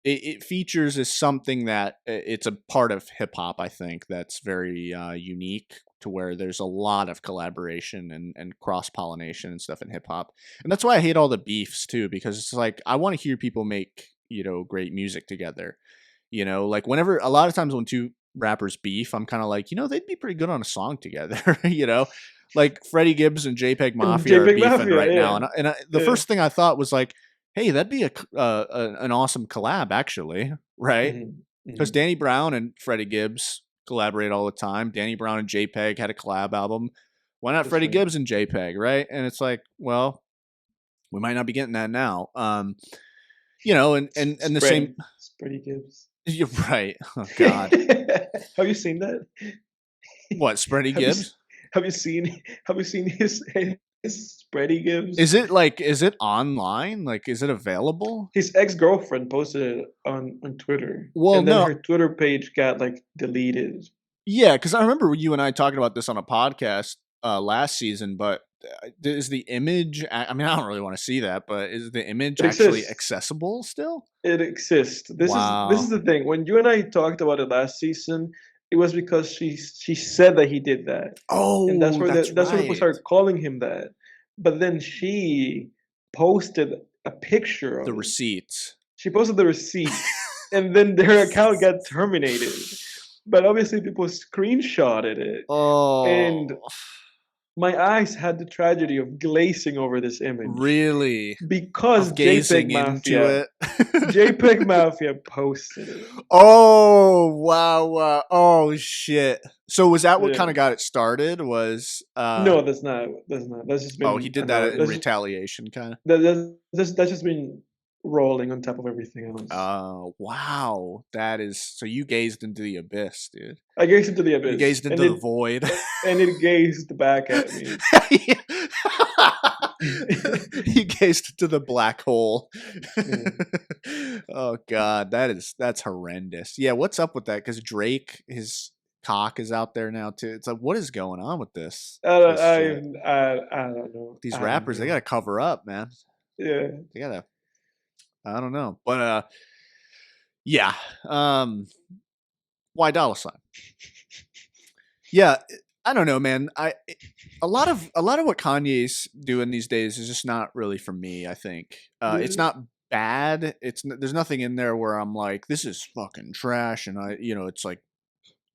it features is something that, it's a part of hip hop, I think, that's very unique, to where there's a lot of collaboration and cross pollination and stuff in hip hop. And that's why I hate all the beefs too, because it's like, I want to hear people make, great music together. Like, whenever, a lot of times when two rappers beef, I'm kind of like, they'd be pretty good on a song together. Like Freddie Gibbs and Jpegmafia are beefing Jpegmafia, right now, yeah. and the Yeah. first thing I thought was like, hey, that'd be an awesome collab, actually, right? Hmm. Because Hmm. Danny Brown and Freddie Gibbs collaborate all the time. Danny Brown and JPEG had a collab album. Why not That's Freddie right. Gibbs and JPEG, right? And it's like, well, we might not be getting that now. And the same. Spready Gibbs. You're right. Oh God, Have you seen that? what, Spready Have you Gibbs? have you seen his Spready Gibbs? Is it online? Like, is it available? His ex-girlfriend posted it on Twitter, Well, and then no. her Twitter page got like deleted. Yeah, because I remember you and I talking about this on a podcast last season. But is the image? I mean, I don't really want to see that, but is the image It actually exists. accessible still? It exists. This is Wow. the thing. When you and I talked about it last season, it was because she said that he did that, and Oh, that's that's where people right. started calling him that. But then she posted a picture The of it. receipts. She posted the receipts, and then their account got terminated. But obviously, people screenshotted it, and Oh, my eyes had the tragedy of glazing over this image really? because Of gazing into it. JPEG Mafia posted it. Oh, wow, wow. Oh shit. So was that what kind Yeah. of got it started? Was No, that's not. That's not. That's just oh, he been did that another. in retaliation, kind of. That's just been rolling on top of everything else. Wow. That is, so you gazed into the abyss, dude. I gazed into the You abyss, gazed into the void. and it gazed back at me. You gazed into the black hole. Yeah. Oh God, that's horrendous. Yeah, what's up with that? Because Drake, his cock is out there now too. It's like, what is going on with I, don't- this shit? I don't know. These I don't rappers, they know. gotta cover up, man. Yeah. They gotta. I don't know, but yeah. Why Dollar Sign? Yeah, I don't know, man. A lot of what Kanye's doing these days is just not really for me. I think it's Yeah. not bad. There's nothing in there where I'm like, this is fucking trash, and it's like,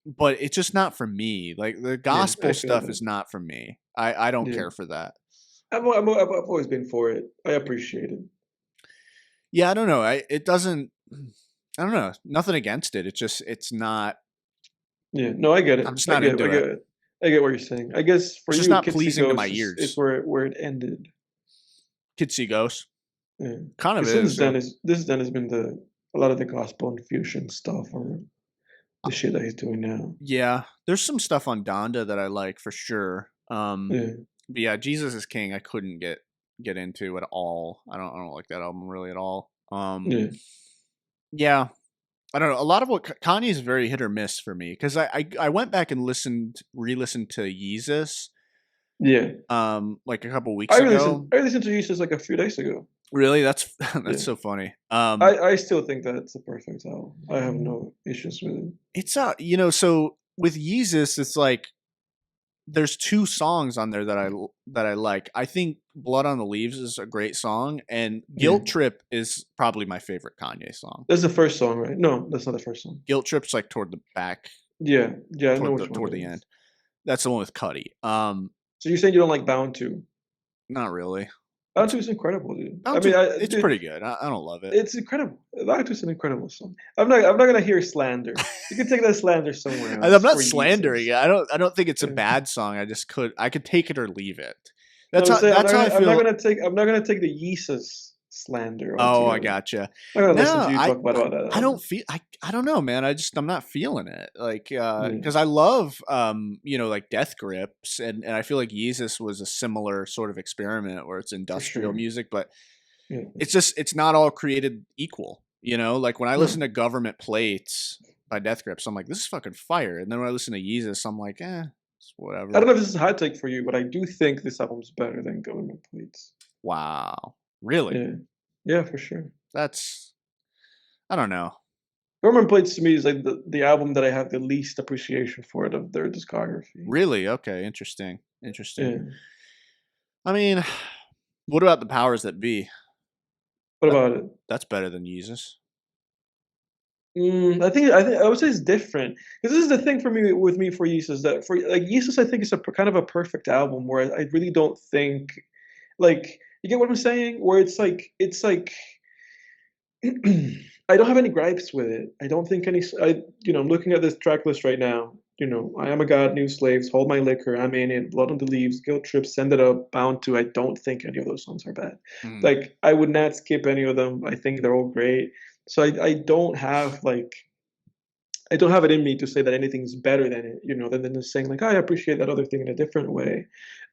but it's just not for me. Like, the Yeah. gospel I feel stuff that. is not for me. I don't Yeah. care for that. I've always been for it. I appreciate it. Yeah, I don't know. It doesn't. I don't know. Nothing against it. It's not. Yeah. No, I get it. I'm just I not get. I into get it. it. I get what you're saying. I guess for It's just you, not Kitsy pleasing to my Ghost is ears. where it ended. Kids see ghosts. Yeah. Kind of 'Cause is. Yeah. since then has been the a lot of the gospel and fusion stuff or the shit that he's doing now. Yeah, there's some stuff on Donda that I like for sure. Yeah, But yeah, Jesus is King I couldn't get into at all. I don't like that album really at all. yeah, Yeah, I don't know. A lot of what Kanye is very hit or miss for me because I went back and re-listened to Yeezus yeah. like a couple weeks ago. I listened to you just like a few days ago. Really, that's Yeah. that's so funny. I still think that it's a perfect album. I have no issues with it. It's so with Yeezus, it's like there's two songs on there that I like. I think Blood on the Leaves is a great song, and Yeah. Guilt Trip is probably my favorite Kanye song. That's the first song, right? No, that's not the first song. Guilt Trip's like toward the back, Yeah, yeah, I know which one toward it the is. end. That's the one with Cuddy. So you're saying you don't like Bound 2? Not really. Bound It's 2 is incredible, dude. I Bound mean, to, I it's dude, pretty good. I don't love it. it's incredible. Bound 2 is an incredible song. I'm not gonna hear slander. You can take that slander somewhere I'm else not for slandering Yeezus. it. I don't think it's a Yeah. bad song. I could take it or leave it. No, I'm saying That's how I feel. I'm not gonna take the Yeezus slander Oh, I altogether. gotcha. I'm not gonna listen No, to you talk about that I don't album. feel I don't know, man. I'm not feeling it. Like Yeah, cuz I love like Death Grips and I feel like Yeezus was a similar sort of experiment where it's for industrial sure. music, but Yeah. it's not all created equal, Like when I listen No. to Government Plates by Death Grips, I'm like this is fucking fire. And then when I listen to Yeezus, I'm like, it's I don't whatever. know if this is a hot take for you, but I do think this album's better than Government Plates. Wow. Really? Yeah. Yeah, for sure. That's I don't know. Government Plates to me is like the album that I have the least appreciation for it of their discography. Really? Okay, interesting. Interesting. Yeah. I mean, what about the powers that be? What That about it? that's better than Yeezus. I think I would say it's different because this is the thing for me with me for Yeezus that for like Yeezus I think is kind of a perfect album where I really don't think like you get what I'm saying where it's like I don't have any gripes with it. I don't think any. I'm looking at this track list right now. I am a god, new slaves, hold my liquor, I'm in it, blood on the leaves, guilt trip, send it up, bound to. I don't think any of those songs are bad. Mm, Like I would not skip any of them. I think they're all great. So I don't have I don't have it in me to say that anything's better than it. Than just saying like I appreciate that other thing in a different way,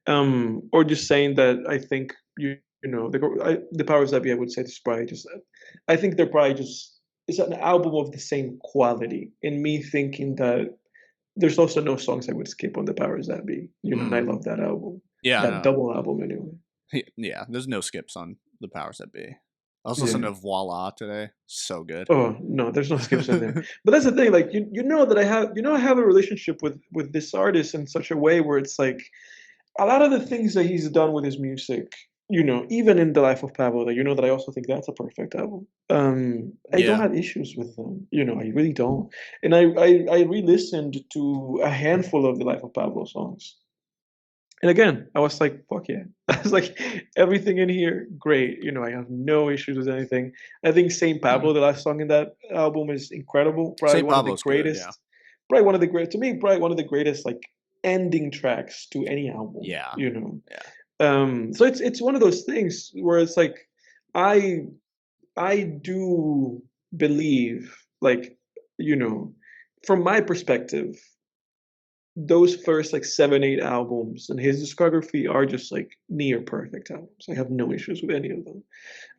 or just saying that I think the powers that be. I would say this is probably just I think they're probably just it's an album of the same quality. In me thinking that there's also no songs I would skip on the powers that be. And I mm. love that album, Yeah, that no. double album anyway. Yeah, there's no skips on the powers that be. I was listening Yeah. to Voila today. So good. Oh no, there's no skips in there. But that's the thing, like you know that I have a relationship with this artist in such a way where it's like a lot of the things that he's done with his music, even in The Life of Pablo, that that I also think that's a perfect album. I don't Yeah. have issues with them, I really don't. And I re-listened to a handful of The Life of Pablo songs. And again, I was like, fuck yeah. I was like, everything in here, great. I have no issues with anything. I think Saint Pablo, the last song in that album, is incredible. Probably St. one of the Pablo's good, yeah. greatest, probably one of the great to me, probably one of the greatest like ending tracks to any album, Yeah. Yeah. So it's one of those things where it's like I I do believe like, you know, from my perspective, those first like 7, 8 albums and his discography are just like near perfect albums. I have no issues with any of them.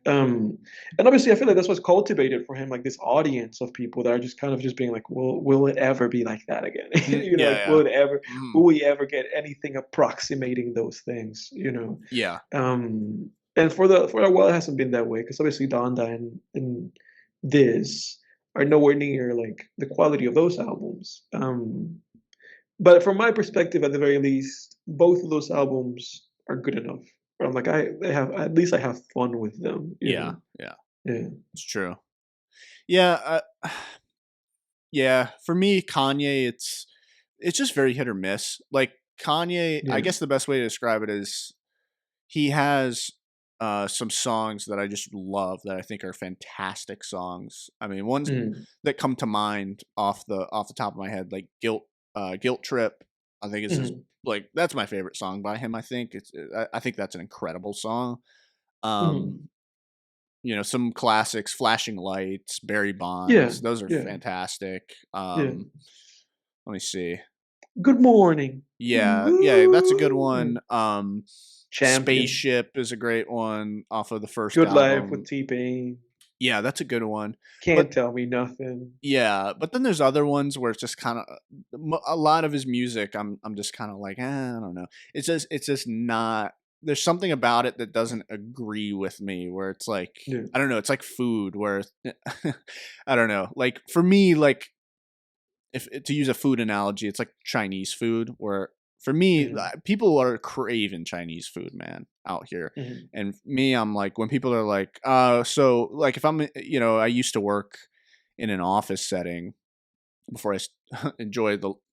And obviously I feel like that's what's cultivated for him, like this audience of people that are just kind of just being like, will it ever be like that again? Yeah, Like yeah. will we ever get anything approximating those things? Yeah. And for a while it hasn't been that way because obviously Donda and this are nowhere near like the quality of those albums. But from my perspective, at the very least, both of those albums are good enough. Where I'm like, I have at least I have fun with them. Yeah. Yeah. Yeah, It's true. Yeah, yeah, for me Kanye it's just very hit or miss. Like Kanye, I yeah, guess the best way to describe it is he has some songs that I just love that I think are fantastic songs. I mean, ones mm, that come to mind off the top of my head, like Guilt Trip. I think is his mm, like that's my favorite song by him. I think I think that's an incredible song. mm. Um, some classics, Flashing Lights, Barry Yeah, Bonds. Those are yeah, fantastic. yeah. Let me see. Good morning. Yeah, that's a good Woo! one. Champion. Spaceship is a great one off of the first Good life with album. T-Pain. Yeah, that's a good one. Can't But tell me nothing. yeah, but then there's other ones where it's just kind of a lot of his music. I'm just kind of like, I don't know. It's just not. There's something about it that doesn't agree with me. Where it's like, Yeah. I don't know. It's like food. Where I don't know. Like for me, like if to use a food analogy, it's like Chinese food. Where for me, Mm-hmm. people are craving Chinese food, man, out here. Mm-hmm. And me, I'm like, when people are like, so like if I'm, I used to work in an office setting before I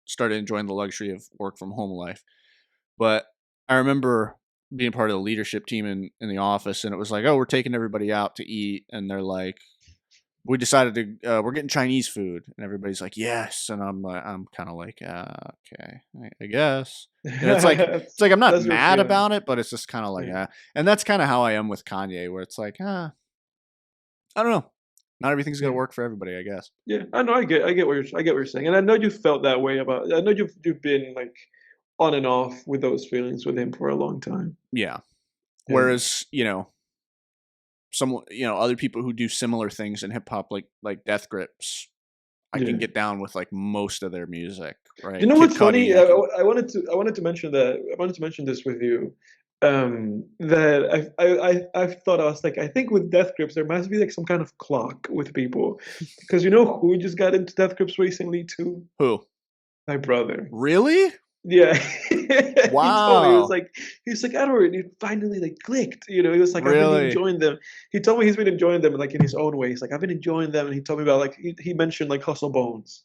started enjoying the luxury of work from home life. But I remember being part of the leadership team in the office, and it was like, oh, we're taking everybody out to eat, and they're like, we decided to we're getting Chinese food, and everybody's like, yes, and I'm kind of like, okay, I guess. It's like I'm not That's your mad feeling. about it, but it's just kind of like, Yeah. and that's kind of how I am with Kanye, where it's like, I don't know, not everything's gonna Yeah. work for everybody, I guess. Yeah. I know. I get what you're saying, and I know you felt that way about. I know you've been like on and off with those feelings with him for a long time. Yeah. Yeah. Whereas, some other people who do similar things in hip hop, like Death Grips, I can Yeah. get down with like most of their music, You right? know Kid what's Cudi, funny? I can. I wanted to mention that. I wanted to mention this with you. That I've thought. I was like, I think with Death Grips there must be like some kind of clock with people, because you know who just got into Death Grips recently too? Who? My brother. Really? Yeah, he told me Wow. he was like Edward, it finally like clicked. He was like, I've been Really? enjoying them. He told me he's been enjoying them like in his own way. He's like, I've been enjoying them, and he told me about like he mentioned like Hustle Bones.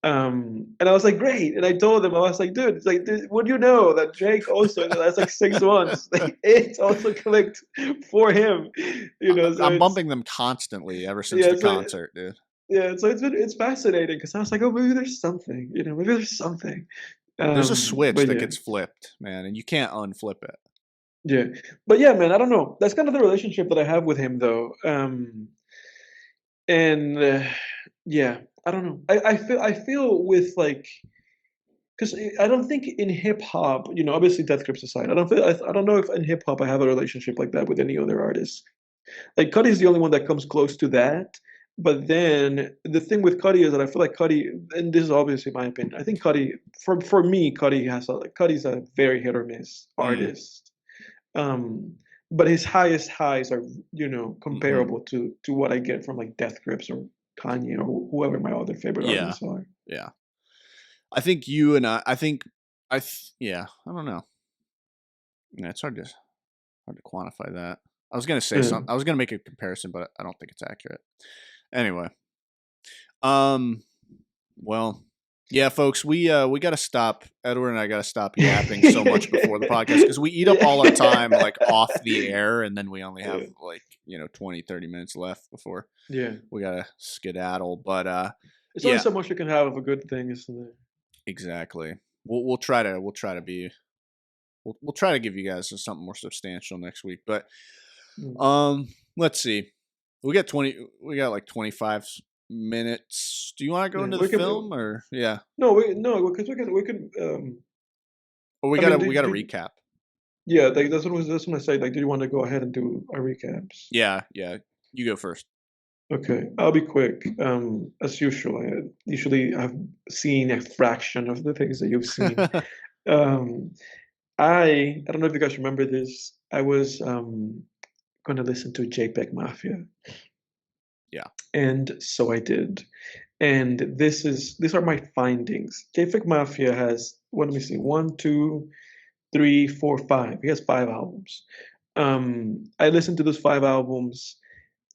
And I was like, great. And I told him, I was like, dude, it's like, would you know that Drake also in the last like 6 months, it's also clicked for him, so I'm it's bumping them constantly ever since yeah, the so concert, dude. yeah, so it's fascinating because I was like, oh, maybe there's something, maybe there's something. There's a switch But that yeah, gets flipped, man, and you can't unflip it. yeah, but yeah, man, I don't know. That's kind of the relationship that I have with him, though. And yeah, I don't know. I feel with like because I don't think in hip hop, obviously Death Grips aside, I don't know if in hip hop I have a relationship like that with any other artist. Like Cudi's the only one that comes close to that. But then the thing with Cudi is that I feel like Cudi, and this is obviously my opinion. I think Cudi, for me, Cudi's a very hit or miss Mm. artist. Um, but his highest highs are, Hmm. comparable to what I get from like Death Grips or Kanye or whoever my other favorite Yeah, artists are. yeah. I think you and I think yeah. I don't know. Yeah, it's hard to quantify that. I was gonna say Yeah. something. I was gonna make a comparison, but I don't think it's accurate. Anyway, um, well, yeah, folks, we got to stop. Edward and I got to stop yapping so much before the podcast because we eat up all our time like off the air, and then we only have Yeah. like 20-30 minutes left before Yeah. we gotta skedaddle. But It's only yeah, so much you can have of a good thing, isn't there? exactly. We'll try to be we'll try to give you guys something more substantial next week. But Mm. let's see. We got like 25 minutes. Do you want to go Yeah. into the We can. film or yeah? No, because we can. Or we I got to mean, we got to recap. yeah, like that's what I say. Like, do you want to go ahead and do our recaps? Yeah, yeah. You go first. Okay, I'll be quick. As usual, usually I've seen a fraction of the things that you've seen. Um, I don't know if you guys remember this. I was going to listen to Jpegmafia, Yeah. and so I did. And these are my findings. Jpegmafia has, what, let me see, one, two, three, four, five. He has 5 albums. I listened to those 5 albums,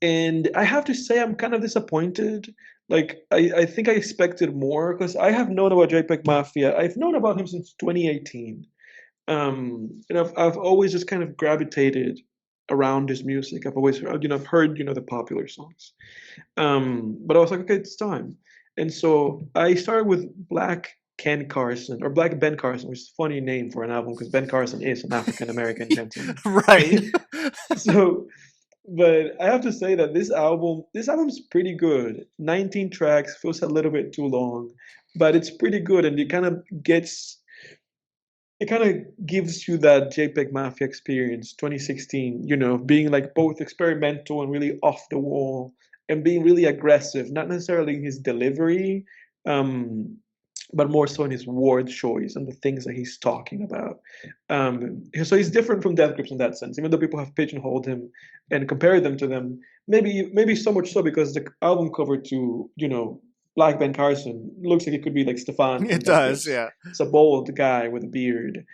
and I have to say I'm kind of disappointed. Like I think I expected more because I have known about Jpegmafia. I've known about him since 2018. And I've always just kind of gravitated around his music. I've always I've heard the popular songs. But I was like, okay, it's time. And so I started with Black Ken Carson or Black Ben Carson, which is a funny name for an album because Ben Carson is an African American gentleman. Right. So But I have to say that this album's pretty good. 19 tracks feels a little bit too long, but it's pretty good, and it kind of gives you that Jpegmafia experience, 2016, being like both experimental and really off the wall, and being really aggressive, not necessarily in his delivery, um, but more so in his word choice and the things that he's talking about. So he's different from Death Grips in that sense, even though people have pigeonholed him and compared them to them. Maybe so much so because the album cover to Black Ben Carson looks like it could be like Stefan from It Death does, Grips. yeah. It's a bald guy with a beard.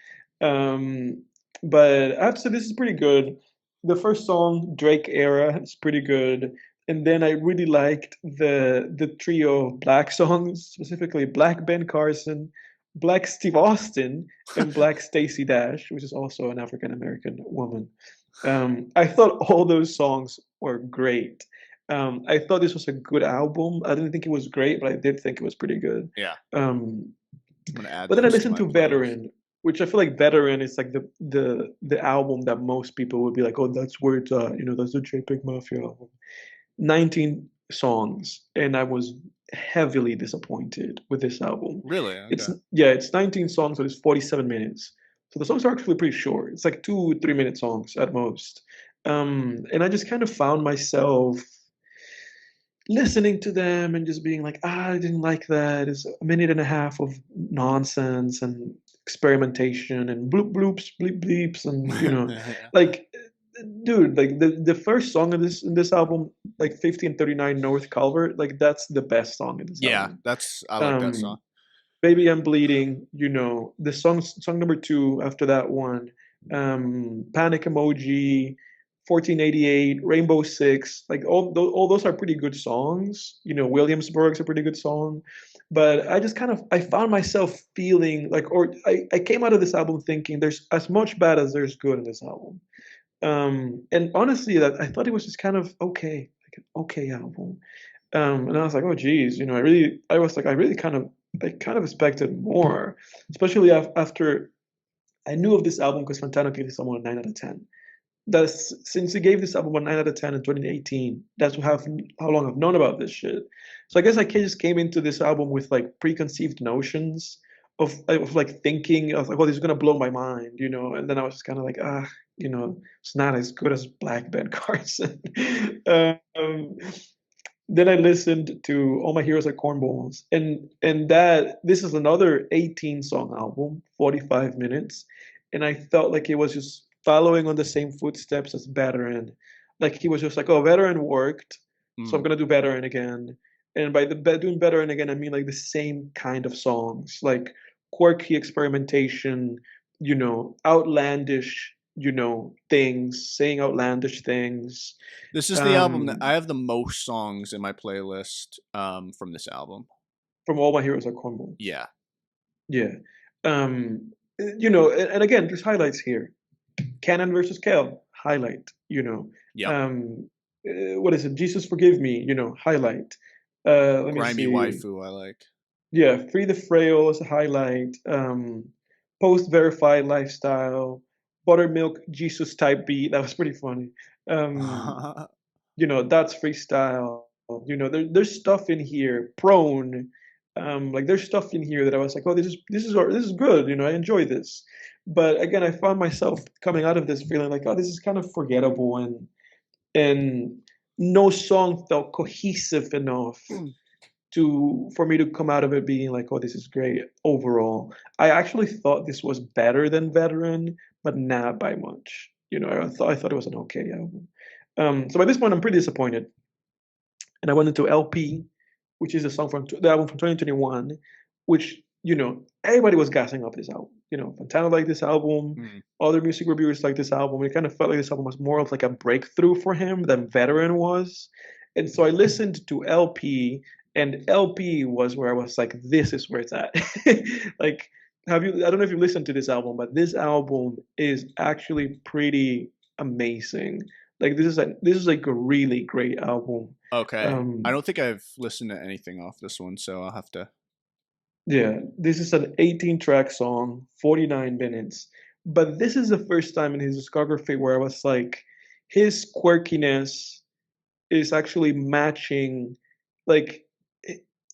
Um, but I have to say this is pretty good. The first song, Drake Era, is pretty good. And then I really liked the trio of Black songs, specifically Black Ben Carson, Black Steve Austin, and Black Stacey Dash, which is also an African American woman. I thought all those songs were great. I thought this was a good album. I didn't think it was great, but I did think it was pretty good. Yeah. Um, I'm gonna add but then I those to listened my to playlist. Veteran, which I feel like Veteran is like the album that most people would be like, oh, that's where it's that's the Jpegmafia album. 19 songs, and I was heavily disappointed with this album. Really? It's Okay. yeah, it's 19 songs, but it's 47 minutes. So the songs are actually pretty short. It's like 2 3 minute songs at most. And I just kind of found myself listening to them and just being like, I didn't like that. It's a minute and a half of nonsense and experimentation and bloop bloops, bleep bleeps, and Yeah. like, dude, like the first song of this in this album, like 1539 North Calvert, like that's the best song in this Yeah, album. I like that song. Um, Baby I'm Bleeding, the song number two after that one, Panic Emoji, 1488, Rainbow Six, like all those are pretty good songs. Williamsburg's a pretty good song. But I just I found myself feeling like, or I came out of this album thinking there's as much bad as there's good in this album. And honestly, that I thought it was just kind of okay, like an okay album. And I was like, oh geez, I really I kind of expected more, especially after I knew of this album because Fantano gave this album a 9 out of 10. That's since he gave this album a 9 out of 10 in 2018. That's how long I've known about this shit. So I guess I just came into this album with like preconceived notions of like thinking of like, oh, this is gonna blow my mind. And then I was just kind of like, it's not as good as Black Ben Carson. um, then I listened to All My Heroes Are Cornballs, and that this is another 18 song album, 45 minutes, and I felt like it was just following on the same footsteps as Veteran. Like he was just like, oh, Veteran worked, so I'm Mm. gonna do Veteran again. And by doing Veteran again, I mean like the same kind of songs, like quirky experimentation, outlandish, things, saying outlandish things. This is the album that Um, I have the most songs in my playlist from this album. from All My Heroes Are Cornball. Yeah. Yeah. And again, there's highlights here. Canon versus Kel, highlight. Yep. What is it? Jesus Forgive Me, highlight. Let me Grimy see. Waifu I like. Yeah, Free the Frail is a highlight. Post Verified Lifestyle. Buttermilk Jesus Type Beat. That was pretty funny. Um, that's freestyle. There's stuff in here. Prone, like there's stuff in here that I was like, oh, this is good. I enjoy this. But again, I found myself coming out of this feeling like, oh, this is kind of forgettable, and no song felt cohesive enough for me to come out of it being like, oh, this is great overall. I actually thought this was better than Veteran, but not by much. I thought it was an okay album. So by this point, I'm pretty disappointed, and I went into LP, which is the album from 2021, which everybody was gassing up this album. Fontana liked this album, Mm. other music reviewers liked this album. It kind of felt like this album was more of like a breakthrough for him than Veteran was, and so I listened to LP, and LP was where I was like, this is where it's at. Like, I don't know if you listened to this album, but this album is actually pretty amazing. Like this is like a really great album. Okay. I Um, don't think I've listened to anything off this one, so I'll have to. yeah, this is an 18-track song, 49 minutes. But this is the first time in his discography where I was like, his quirkiness is actually matching, like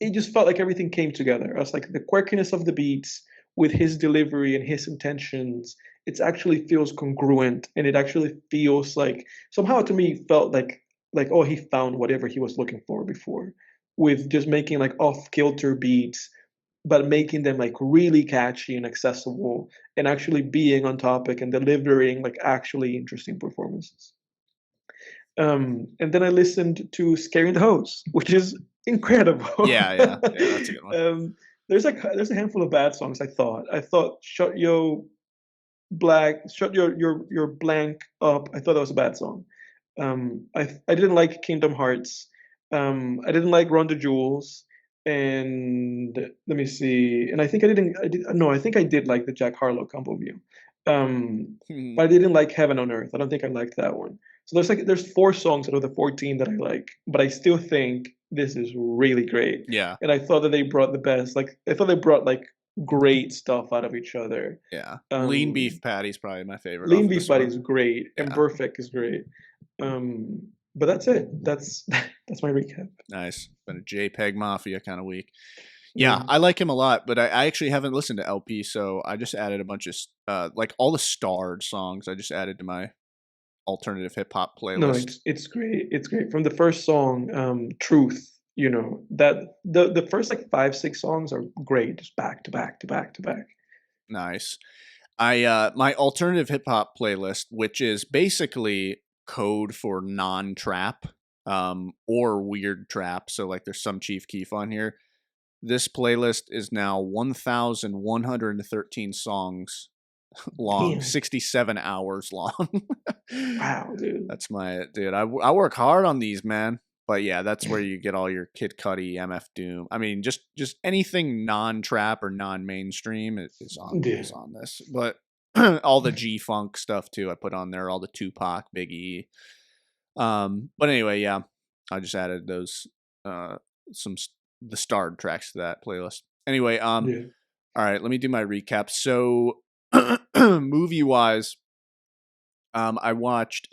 it just felt like everything came together. I was like the quirkiness of the beats with his delivery and his intentions. It actually feels congruent, and it actually feels like somehow to me felt like oh he found whatever he was looking for before, with just making like off kilter beats, but making them like really catchy and accessible, and actually being on topic and delivering like actually interesting performances. And then I listened to Scaring the Hose, which is incredible. Yeah, that's a good one. There's a handful of bad songs. I thought Shut Your Blank Up. I thought that was a bad song. I didn't like Kingdom Hearts. I didn't like Run the Jewels. And let me see. And I think I did no, I think I did like the Jack Harlow combo view. But I didn't like Heaven on Earth. I don't think I liked that one. So there's 4 songs out of the 14 that I like, but I still think this is really great. Yeah. And I thought that they brought the best. Like I thought they brought like great stuff out of each other. Yeah. Lean Beef Patty's probably my favorite. Lean Beef Patty is great, and Perfect is great. But that's it. That's my recap. Nice. Been a Jpegmafia kind of week. Yeah, I like him a lot, but I actually haven't listened to LP, so I just added a bunch of like all the starred songs. I just added to my alternative hip hop playlist. No, it's great. It's great. From the first song, Truth, you know, that the first like 5-6 songs are great, just back to back to back to back. Nice. I my alternative hip hop playlist, which is basically code for non-trap or weird trap, so like there's some Chief Keef on here. This playlist is now 1,113 songs long, 67 hours long. Wow, dude. That's I work hard on these, man. But yeah, that's where you get all your Kid Cudi, MF Doom. I mean, just anything non-trap or non-mainstream is on this. But all the G-Funk stuff too, I put on there. All the Tupac, Biggie. But anyway, yeah, I just added those the starred tracks to that playlist. Anyway, all right, let me do my recap. So, movie wise, I watched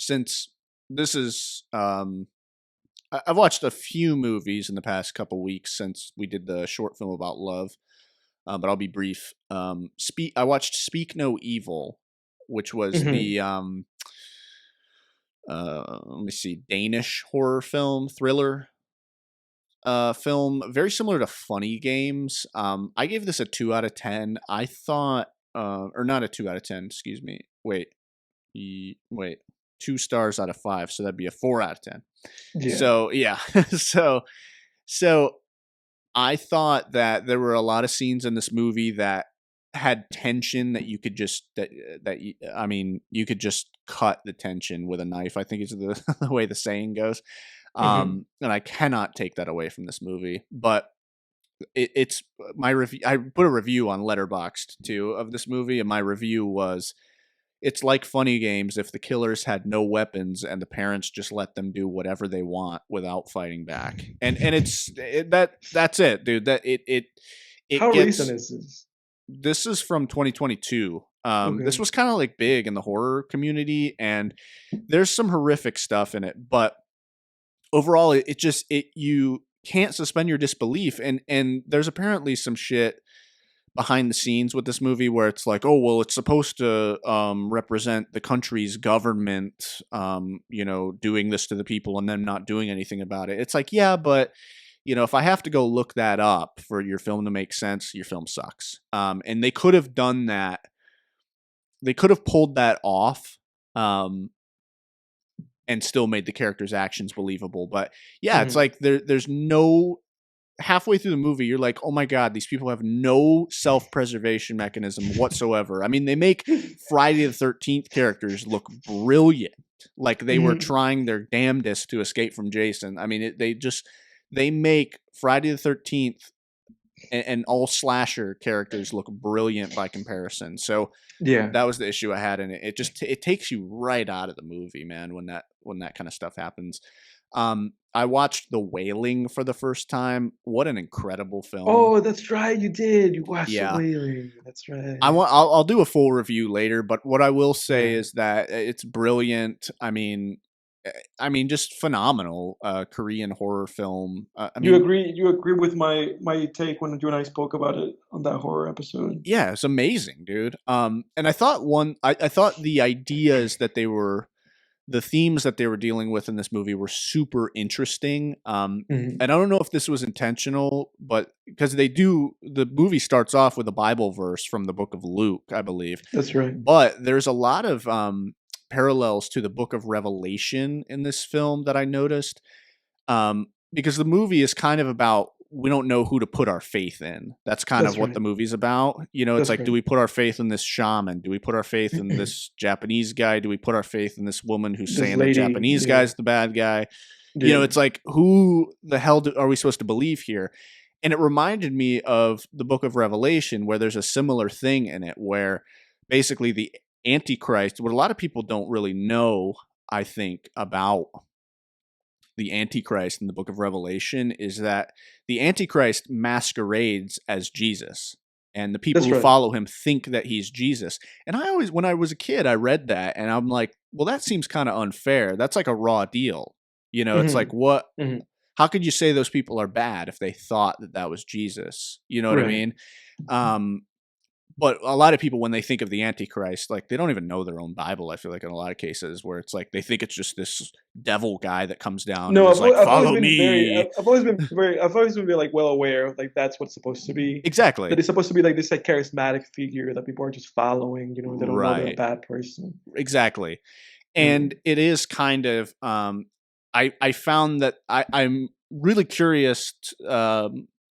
I've watched a few movies in the past couple weeks since we did the short film about love, but I'll be brief. I watched Speak No Evil, which was the let me see, Danish horror film thriller film, very similar to Funny Games. I gave this a 2 out of 10. I thought, or not a 2 out of 10, excuse me. Wait, 2 stars out of 5, so that'd be a 4 out of 10. Yeah. So yeah, so I thought that there were a lot of scenes in this movie that had tension that you could just you could just cut the tension with a knife, I think is the way the saying goes. And I cannot take that away from this movie, but it's my review. I put a review on Letterboxd too of this movie, and my review was, it's like Funny Games if the killers had no weapons and the parents just let them do whatever they want without fighting back. And that's it, dude. How recent is this? This is from 2022. This was kind of like big in the horror community, and there's some horrific stuff in it, but overall, you can't suspend your disbelief, and there's apparently some shit behind the scenes with this movie where it's like, oh well, it's supposed to represent the country's government, doing this to the people and then not doing anything about it. It's like, yeah, but if I have to go look that up for your film to make sense, your film sucks. And they could have done that. They could have pulled that off. And still made the characters' actions believable. But yeah, it's like there's no, halfway through the movie, you're like, oh my God, these people have no self-preservation mechanism whatsoever. I mean, they make Friday the 13th characters look brilliant. Like they were trying their damnedest to escape from Jason. I mean, they make Friday the 13th and all slasher characters look brilliant by comparison. So yeah, that was the issue I had in it. It takes you right out of the movie, man, when that kind of stuff happens. I watched The Wailing for the first time. What an incredible film! Oh, that's right, you did. You watched The Wailing. That's right. I'll do a full review later, but what I will say is that it's brilliant. I mean, I mean, just phenomenal Korean horror film. You agree? You agree with my take when you and I spoke about it on that horror episode? Yeah, it's amazing, dude. And I thought I thought the ideas that the themes that they were dealing with in this movie were super interesting. Mhm. And I don't know if this was intentional, but because the movie starts off with a Bible verse from the book of Luke, I believe. That's right. But there's a lot of parallels to the book of Revelation in this film that I noticed. Because the movie is kind of about we don't know who to put our faith in. That's kind That's of what right. the movie's about. You know, it's That's like, do right. we put our faith in this shaman? Do we put our faith in this Japanese guy? Do we put our faith in this woman who's This saying the lady, Japanese yeah, guy's the bad guy? You know, yeah, it's like, who the hell are we supposed to believe here? And it reminded me of the book of Revelation, where there's a similar thing in it, where basically the Antichrist, what a lot of people don't really know, I think, about the Antichrist in the book of Revelation is that the Antichrist masquerades as Jesus. And the people that's who right. follow him think that he's Jesus. And I always, when I was a kid, I read that and I'm like, well, that seems kind of unfair. That's like a raw deal. You know, it's like, Hmm. what, Hmm. how could you say those people are bad if they thought that that was Jesus? You know what I Right. mean? Um, but a lot of people, when they think of the Antichrist, like they don't even know their own Bible. I feel like in a lot of cases where it's like they think it's just this devil guy that comes down and No, is like, I've always "Follow been very, me." I've always been very like well aware of like that's what's supposed to be. That Exactly. it's supposed to be like this like charismatic figure that people are just following. You know, they don't know they're a Right. bad person. Exactly. And Mm. it is kind of I found that I'm really curious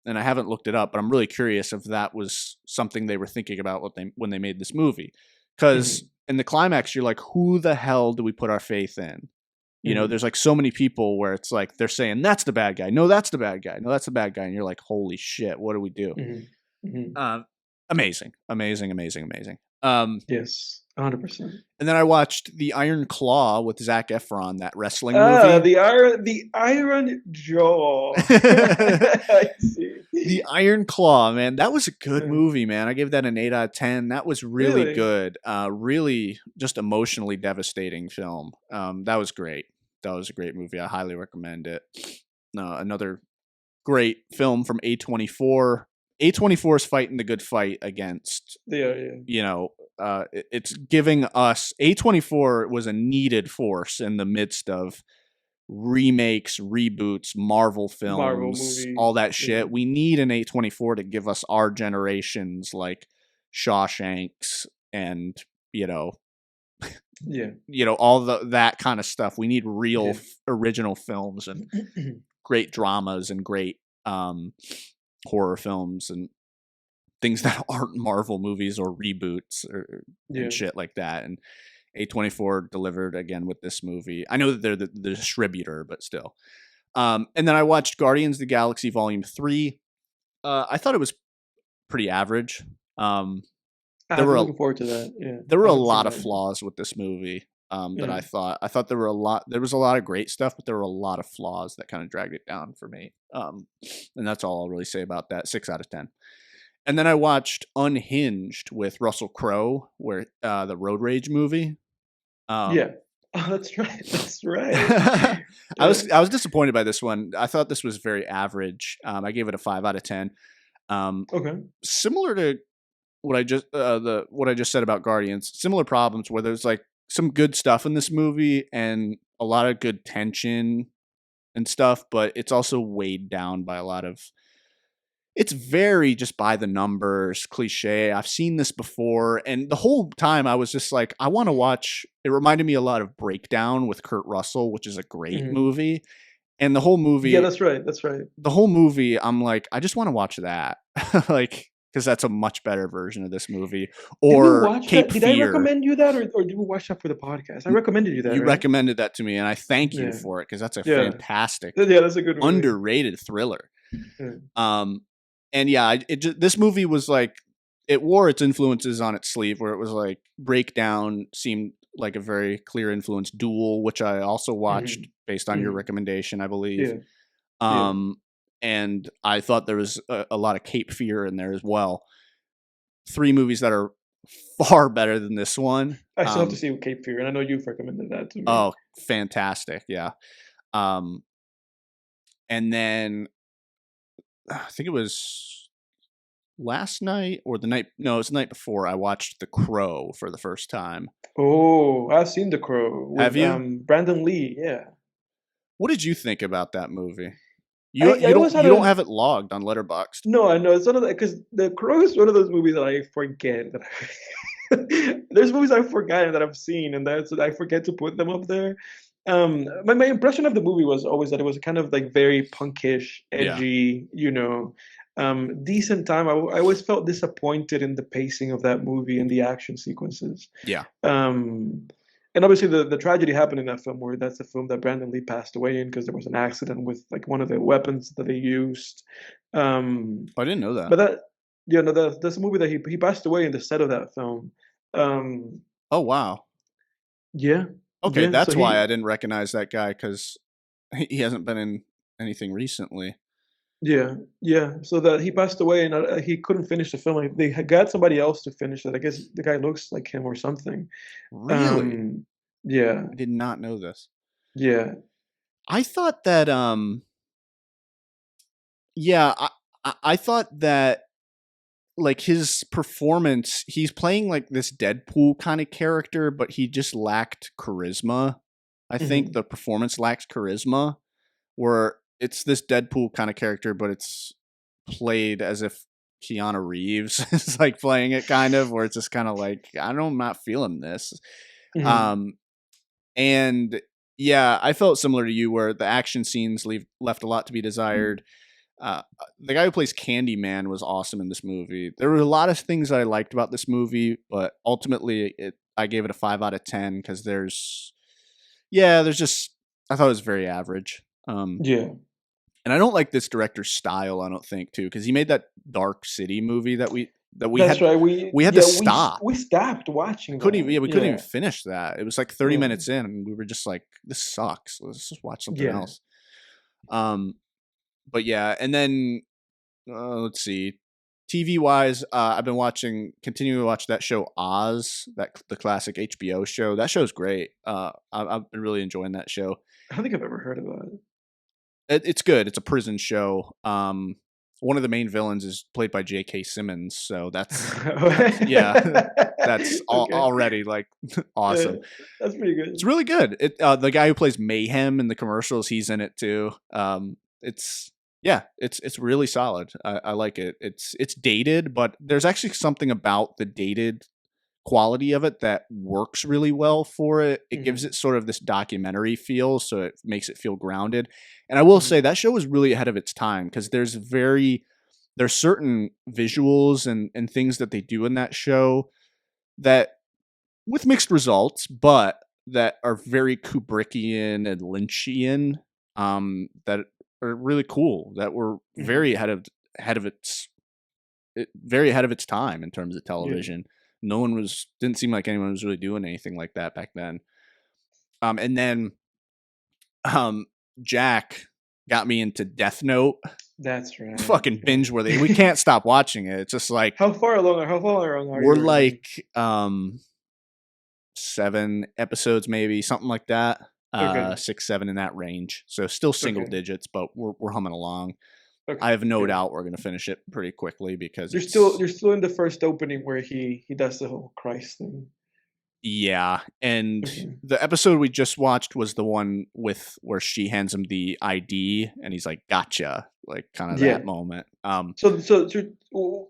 and I haven't looked it up, but I'm really curious if that was something they were thinking about when they made this movie. Cuz Hmm. in the climax you're like, who the hell do we put our faith in? You know, Hmm. there's like so many people where it's like they're saying that's the bad guy. No, that's the bad guy. No, that's the bad guy. And you're like, holy shit, what do we do? Hmm. Hmm. Um, amazing, amazing, amazing, amazing. Yes, 100%. And then I watched The Iron Claw with Zac Efron, that wrestling movie. The Iron Jaw. I see. The Iron Claw, man, that was a good Mm. movie, man. I gave that an 8 out of 10. That was really Really? good. Really just emotionally devastating film. That was great. That was a great movie. I highly recommend it. Another great film from A24. A24 is fighting the good fight against, Yeah, yeah. you know, it's giving us A24 was a needed force in the midst of remakes, reboots, Marvel Marvel films, all movies. that Yeah. shit. We need an A24 to give us our generations like Shawshanks and, you know, Yeah. all that kind of stuff. We need real Yeah. original films and great dramas and great horror films and things that aren't Marvel movies or reboots and Yeah. shit like that. And A24 delivered again with this movie. I know that they're the distributor, but still. And then I watched Guardians of the Galaxy Volume 3. I thought it was pretty average. There I've were been a, looking forward to that. Yeah. there were I a haven't seen lot of that yet. flaws with this movie that Yeah. I thought there was a lot of great stuff, but there were a lot of flaws that kind of dragged it down for me. And that's all I'll really say about that. 6 out of 10. And then I watched Unhinged with Russell Crowe, where the road rage movie. Yeah. Oh, that's right. That's right. I Yeah. was disappointed by this one. I thought this was very average. I gave it a 5 out of 10. Okay. Similar to what I just said about Guardians. Similar problems where there's like some good stuff in this movie and a lot of good tension and stuff, but it's also weighed down by a lot of. It's very just by the numbers, cliche. I've seen this before, and the whole time I was just like, I want to watch. It reminded me a lot of Breakdown with Kurt Russell, which is a great Hmm. movie. And Yeah, that's right. That's right. the whole movie, I'm like, I just want to watch that, like, because that's a much better version of this movie. Did we Or watch Cape that? Did I Fear. recommend you that, or did we watch that for the podcast? I recommended you that, You right? recommended that to me, and I thank you Yeah. for it because that's a Yeah. fantastic, Yeah, that's a good movie. underrated thriller. Yeah. And yeah, this movie was like it wore its influences on its sleeve, where it was like Breakdown seemed like a very clear influence. Duel, which I also watched Hmm. based on your Hmm. recommendation, I believe. Yeah. Yeah. And I thought there was a lot of Cape Fear in there as well. 3 movies that are far better than this one. I still have to see Cape Fear, and I know you've recommended that to me. Oh, fantastic. Yeah. And then I think it was last night or the night. No, it was the night before. I watched The Crow for the first time. Oh, I've seen The Crow. With, have you? Brandon Lee. Yeah. What did you think about that movie? You don't have it logged on Letterboxd. No, I know it's one of the because The Crow is one of those movies that I forget that there's movies I've forgotten that I've seen, and that's I forget to put them up there. My impression of the movie was always that it was kind of like very punkish, edgy, decent time. I always felt disappointed in the pacing of that movie and the action sequences. Yeah. And obviously the tragedy happened in that film where that's the film that Brandon Lee passed away in because there was an accident with like one of the weapons that they used. I didn't know that. But that's a movie that he passed away in the set of that film. Oh wow. Yeah. Okay, yeah, that's so why I didn't recognize that guy because he hasn't been in anything recently. Yeah, yeah. So that he passed away and he couldn't finish the film. Like, they had got somebody else to finish it. I guess the guy looks like him or something. Really? Yeah. I did not know this. Yeah. I thought that I thought that like his performance, he's playing like this Deadpool kind of character, but he just lacked charisma. I think the performance lacks charisma, where it's this Deadpool kind of character, but it's played as if Keanu Reeves is like playing it kind of, where it's just kind of like, I'm not feeling this. And yeah, I felt similar to you where the action scenes left a lot to be desired. The guy who plays Candyman was awesome in this movie. There were a lot of things that I liked about this movie, but ultimately I gave it a 5 out of 10 because I thought it was very average. Yeah. And I don't like this director's style, I don't think, too, because he made that Dark City movie that we That's had right. we had to stop. We stopped watching. We couldn't even finish that. It was like 30 minutes in, and we were just like, "This sucks. Let's just watch something else." But yeah, and then let's see, TV wise, I've been continuing to watch that show Oz, the classic HBO show. That show's great. I've been really enjoying that show. I don't think I've ever heard about it. It's good. It's a prison show. One of the main villains is played by J.K. Simmons, so that's already like awesome. That's pretty good. It's really good. The guy who plays Mayhem in the commercials, he's in it too. It's really solid. I like it. It's dated, but there's actually something about the dated quality of it that works really well for it. It gives it sort of this documentary feel, so it makes it feel grounded. And I will say that show was really ahead of its time because there's certain visuals and things that they do in that show that, with mixed results, but that are very Kubrickian and Lynchian, that are really cool, that were very ahead of its time in terms of television. Didn't seem like anyone was really doing anything like that back then. And then Jack got me into Death Note. That's right. Fucking binge worthy. We can't stop watching it. It's just like how far along are we're you? Like 7 episodes, maybe something like that. 6, 7 in that range. So still single digits, but we're humming along. Okay. I have no doubt we're gonna finish it pretty quickly because you're still in the first opening where he does the whole Christ thing. Yeah, and the episode we just watched was the one where she hands him the ID and he's like, "Gotcha," like kind of that moment. So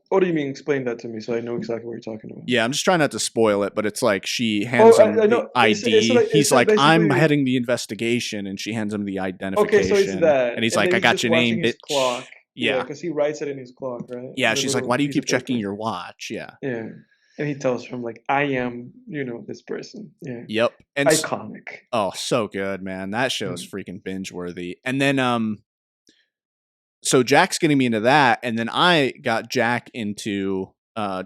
what do you mean? Explain that to me so I know exactly what you're talking about. Yeah, I'm just trying not to spoil it, but it's like she hands him the ID. He's like, "I'm heading the investigation," and she hands him the identification. Okay, so it's that, and he's like, "I got your name, bitch." Clock. Yeah, because he writes it in his clock, right? Yeah, she's like, "Why do you keep checking your watch?" Yeah. Yeah. And he tells him like, "I am, this person." Yeah. Yep. And iconic. Oh, so good, man. That show is freaking binge worthy. And then so Jack's getting me into that, and then I got Jack into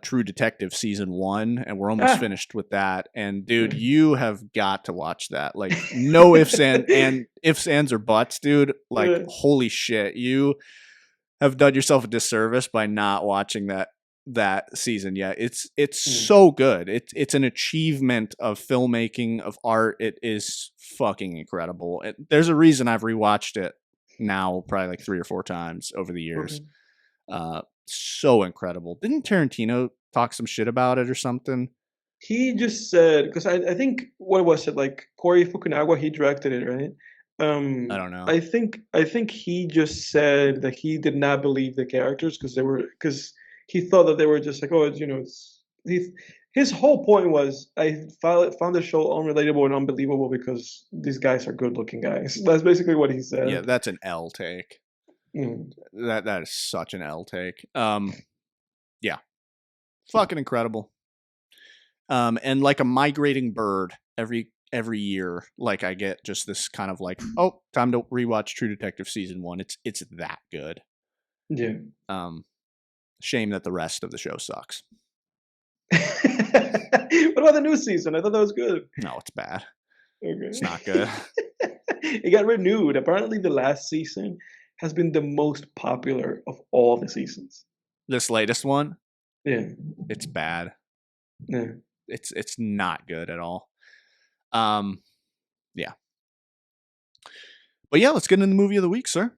True Detective season 1, and we're almost finished with that. And dude, you have got to watch that. Like no ifs and ifs, ands, or buts, dude. Like holy shit, you have done yourself a disservice by not watching that that season yet. It's Mm. so good. It's an achievement of filmmaking, of art. It is fucking incredible. There's a reason I've rewatched it now probably like 3 or 4 times over the years. Okay. So incredible. Didn't Tarantino talk some shit about it or something? He just said, because I think, what was it, like Corey Fukunaga, he directed it, right? I don't know. I think he just said that he did not believe the characters because he thought that they were just like, oh, his whole point was, I found the show unrelatable and unbelievable because these guys are good looking guys. That's basically what he Yeah, said. that's an L take. Mm. That is such an L take. Yeah, fucking incredible. And like a migrating bird, every year, like I get just this kind of like, oh, time to rewatch True Detective season 1. It's that good. Yeah. Shame that the rest of the show sucks. What about the new season? I thought that was good. No, it's bad. Okay. It's not good. It got renewed. Apparently, the last season has been the most popular of all the seasons. This latest one, Yeah. it's bad. Yeah. It's not good at all. Yeah. But yeah, let's get into the movie of the week, sir.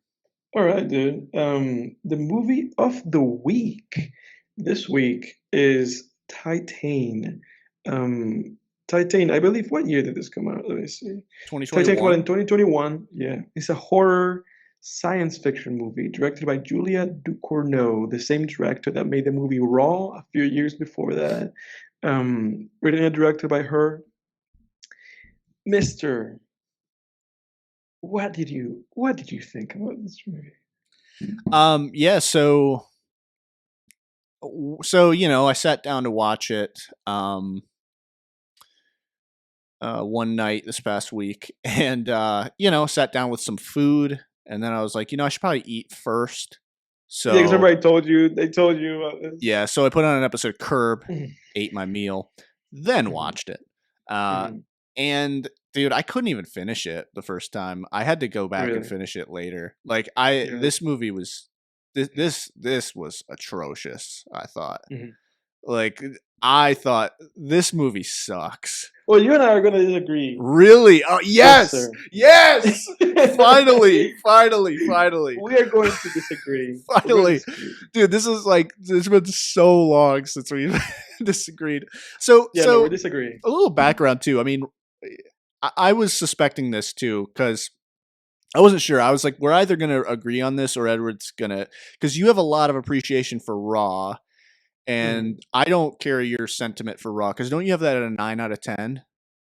All right, dude. The movie of the week this week is Titane. Titane, I believe, what year did this come out? Let me see. Titane came out 2021. in 2021. Yeah. It's a horror science fiction movie directed by Julia Ducournau, the same director that made the movie Raw a few years before that. Written and directed by her. Mr. What did you think about this movie? Yeah, so I sat down to watch it one night this past week, and sat down with some food, and then I was like, I should probably eat first. Yeah, because So remember they told you about this. yeah, so I put on an episode of Curb, Mhm, ate my meal, then mhm, watched it. mhm. And dude, I couldn't even finish it the first time. I had to go back and Really? finish it later. Like Yeah. this movie was this was atrocious, I thought. Mhm. Like I thought this movie sucks. Well, you and I are going to disagree. Really? Oh Yes, yes. sir. Yes. Finally. Finally. We are going to disagree. We're going to Finally. disagree. Dude, it's been so long since we've disagreed. So Yeah, no, we're disagreeing. a little background too. I mean, I was suspecting this too because I wasn't sure. I was like, we're either going to agree on this or Edward's going to, because you have a lot of appreciation for Raw, and Mhm. I don't carry your sentiment for Raw because don't you have that at a 9 out of 10?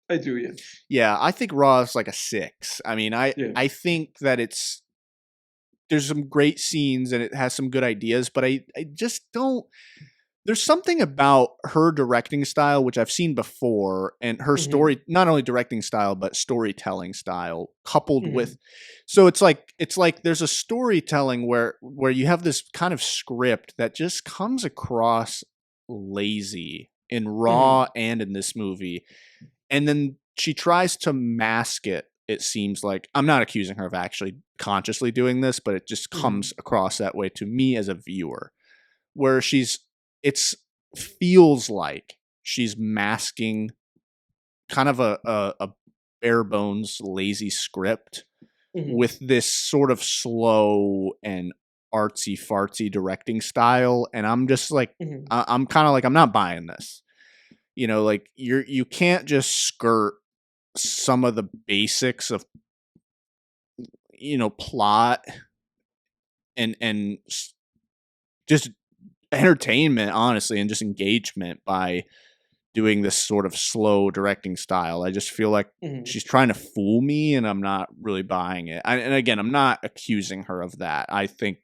I do, yes. Yeah, I think Raw is like a 6. I mean, Yeah. I think that there's some great scenes and it has some good ideas, but I just don't. There's something about her directing style, which I've seen before, and her Mhm, story, not only directing style, but storytelling style coupled mhm, with, so it's like there's a storytelling where you have this kind of script that just comes across lazy in Raw mhm, and in this movie. And then she tries to mask it. It seems like, I'm not accusing her of actually consciously doing this, but it just mhm, comes across that way to me as a viewer, where it's feels like she's masking kind of a bare bones lazy script mhm, with this sort of slow and artsy fartsy directing style, and I'm just like, mhm, I'm kind of like, I'm not buying this. Like you can't just skirt some of the basics of plot and just entertainment, honestly, and just engagement by doing this sort of slow directing style. I just feel like mhm, she's trying to fool me, and I'm not really buying it. And again, I'm not accusing her of that. I think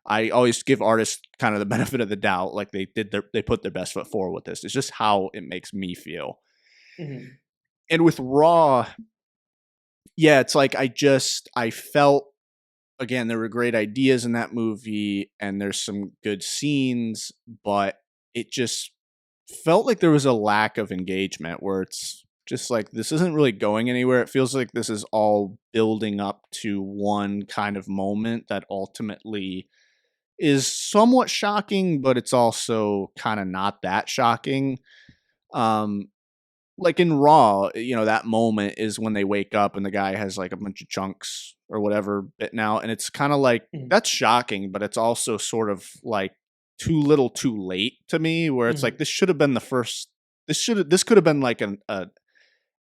I always give artists kind of the benefit of the doubt, like they put their best foot forward with this. It's just how it makes me feel. mhm, And with Raw, yeah, it's like I felt, again, there were great ideas in that movie and there's some good scenes, but it just felt like there was a lack of engagement where it's just like, this isn't really going anywhere. It feels like this is all building up to one kind of moment that ultimately is somewhat shocking, but it's also kind of not that shocking. Um, like in Raw, that moment is when they wake up and the guy has like a bunch of chunks or whatever bitten out, and it's kind of like Mhm. that's shocking, but it's also sort of like too little, too late to me. Where it's like Mhm. this should have been the first. This could have been like a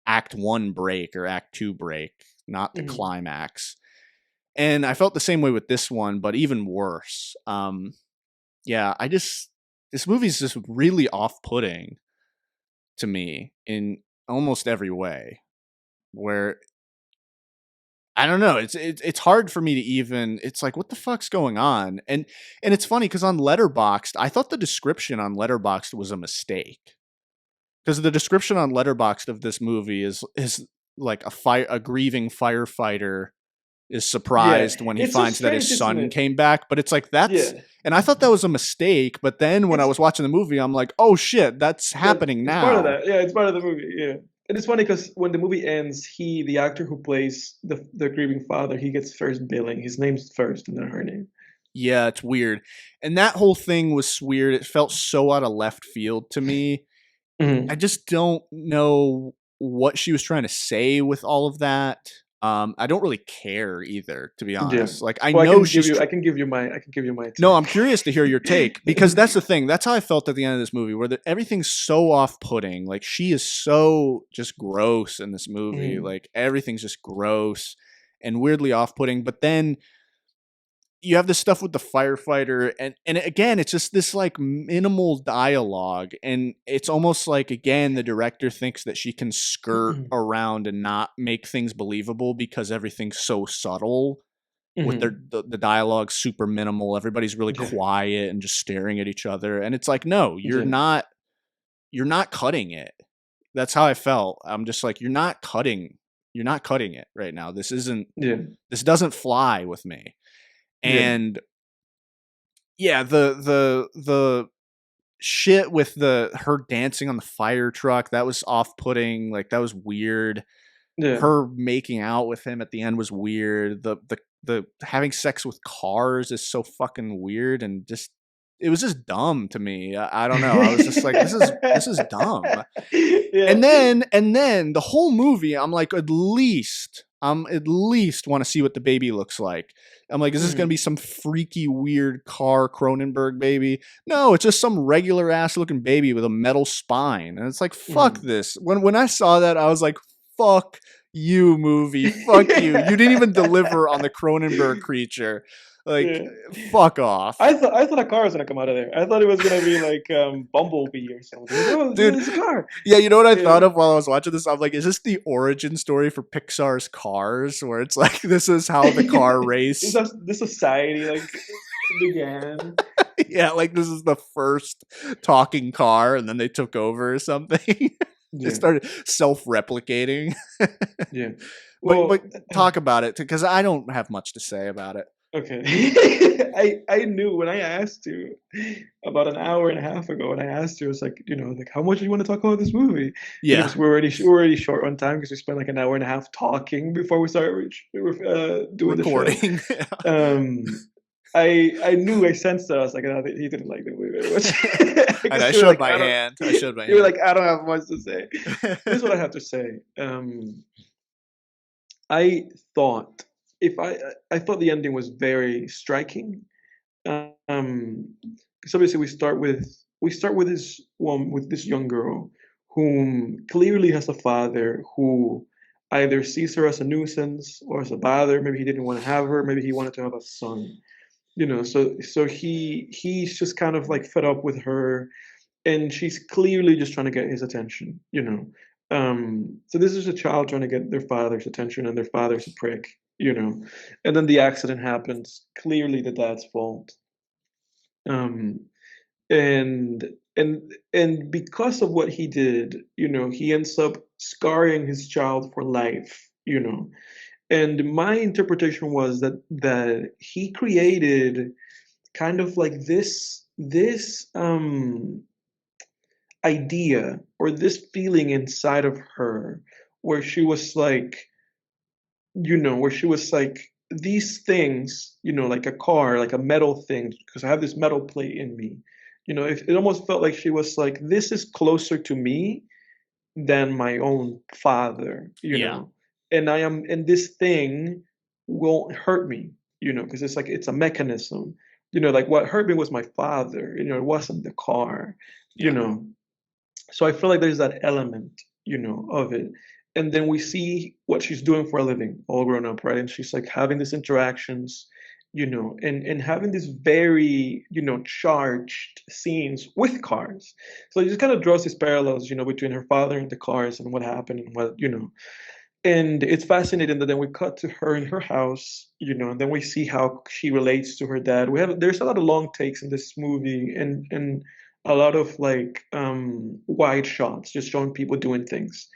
Act One break or Act Two break, not the Mhm. climax. And I felt the same way with this one, but even worse. Yeah, this movie's just really off-putting to me in almost every way. Where I don't know, it's hard for me to even. It's like, what the fuck's going on? And it's funny because on Letterboxd, I thought the description on Letterboxd was a mistake because the description on Letterboxd of this movie is like a grieving firefighter is Yeah, surprised when he it's so finds that his strange, isn't son it? came back. But it's like Yeah, and I thought that was a mistake. But then when I it's was watching the movie, I'm like, oh shit, that's happening it's part of now. that. Yeah, it's part of the movie. Yeah, and it's funny because when the movie ends, the actor who plays the grieving father, he gets first billing. His name's first, and then her name. Yeah, it's weird. And that whole thing was weird. It felt so out of left field to me. I Mhm. just don't know what she was trying to say with all of that. I don't really care either, to be Yeah. honest. Like I Well, know I can give you my No, I'm take. curious to hear your take because that's the thing. That's how I felt at the end of this movie, where everything's so off-putting. Like she is so just gross in this movie. Mhm. Like everything's just gross and weirdly off-putting. But then you have this stuff with the firefighter, and again, it's just this like minimal dialogue, and it's almost like again the director thinks that she can skirt Mhm. around and not make things believable because everything's so subtle with Mhm. the dialogue super minimal. Everybody's really Yeah. quiet and just staring at each other. And it's like, no, Yeah. you're not cutting it. That's how I felt. I'm just like, you're not cutting it right now. Yeah. This doesn't fly with me. Yeah. And yeah, the shit with her dancing on the fire truck, that was off putting. Like that was weird. Yeah. Her making out with him at the end was weird. The having sex with cars is so fucking weird and just it was just dumb to me. I don't know. I was just like, this is dumb. Yeah. And then the whole movie, I'm at least want to see what the baby looks like. I'm like, is this gonna be Mhm. some freaky weird car Cronenberg baby? No, it's just some regular ass looking baby with a metal spine. And it's like, fuck Mhm. this. When I saw that, I was like, fuck you, movie. Fuck you. You didn't even deliver on the Cronenberg creature. Like, Yeah. fuck off. I thought a car was gonna come out of there. I thought it was gonna be like Bumblebee or something. Like, oh, Dude, it's a car. yeah, you know what I Yeah. thought of while I was watching this? I'm like, is this the origin story for Pixar's Cars, where it's like this is how the car race? This society like began. Yeah, like this is the first talking car, and then they took over or something. They Yeah. started self-replicating. Yeah. But Well, talk about it because I don't have much to say about it. okay. I knew when I asked you about an hour and a half ago, when I asked you, I was like, like how much do you want to talk about this movie? Yeah, Because we're already short on time because we spent like an hour and a half talking before we started doing the show. recording. Um, I knew I sensed that I was like, no, he didn't like the movie very much And I because you were showed like, my I don't. hand. I showed my You were hand. like, I don't have much to say. Here's what I have to say. I thought if I thought the ending was very striking. Because obviously we start with this young girl whom clearly has a father who either sees her as a nuisance or as a bother. Maybe he didn't want to have her. Maybe he wanted to have a son. So he's just kind of like fed up with her, and she's clearly just trying to get his attention. So this is a child trying to get their father's attention, and their father's a prick. And then the accident happens. Clearly the dad's fault. Um, and because of what he did, he ends up scarring his child for life. And my interpretation was that he created kind of like this idea or this feeling inside of her where she was like, where she was like these things, like a car, like a metal thing, because I have this metal plate in me, it almost felt like she was like, this is closer to me than my own father, Yeah. and and this thing won't hurt me, because it's like, it's a mechanism, like what hurt me was my father, it wasn't the car, you Yeah. know. So I feel like there's that element, of it. And then we see what she's doing for a living, all grown up, right? And she's like having these interactions, and having these very, charged scenes with cars. So it just kind of draws these parallels, between her father and the cars and what happened and what. And it's fascinating that then we cut to her in her house, and then we see how she relates to her dad. There's a lot of long takes in this movie, and a lot of like wide shots, just showing people doing things,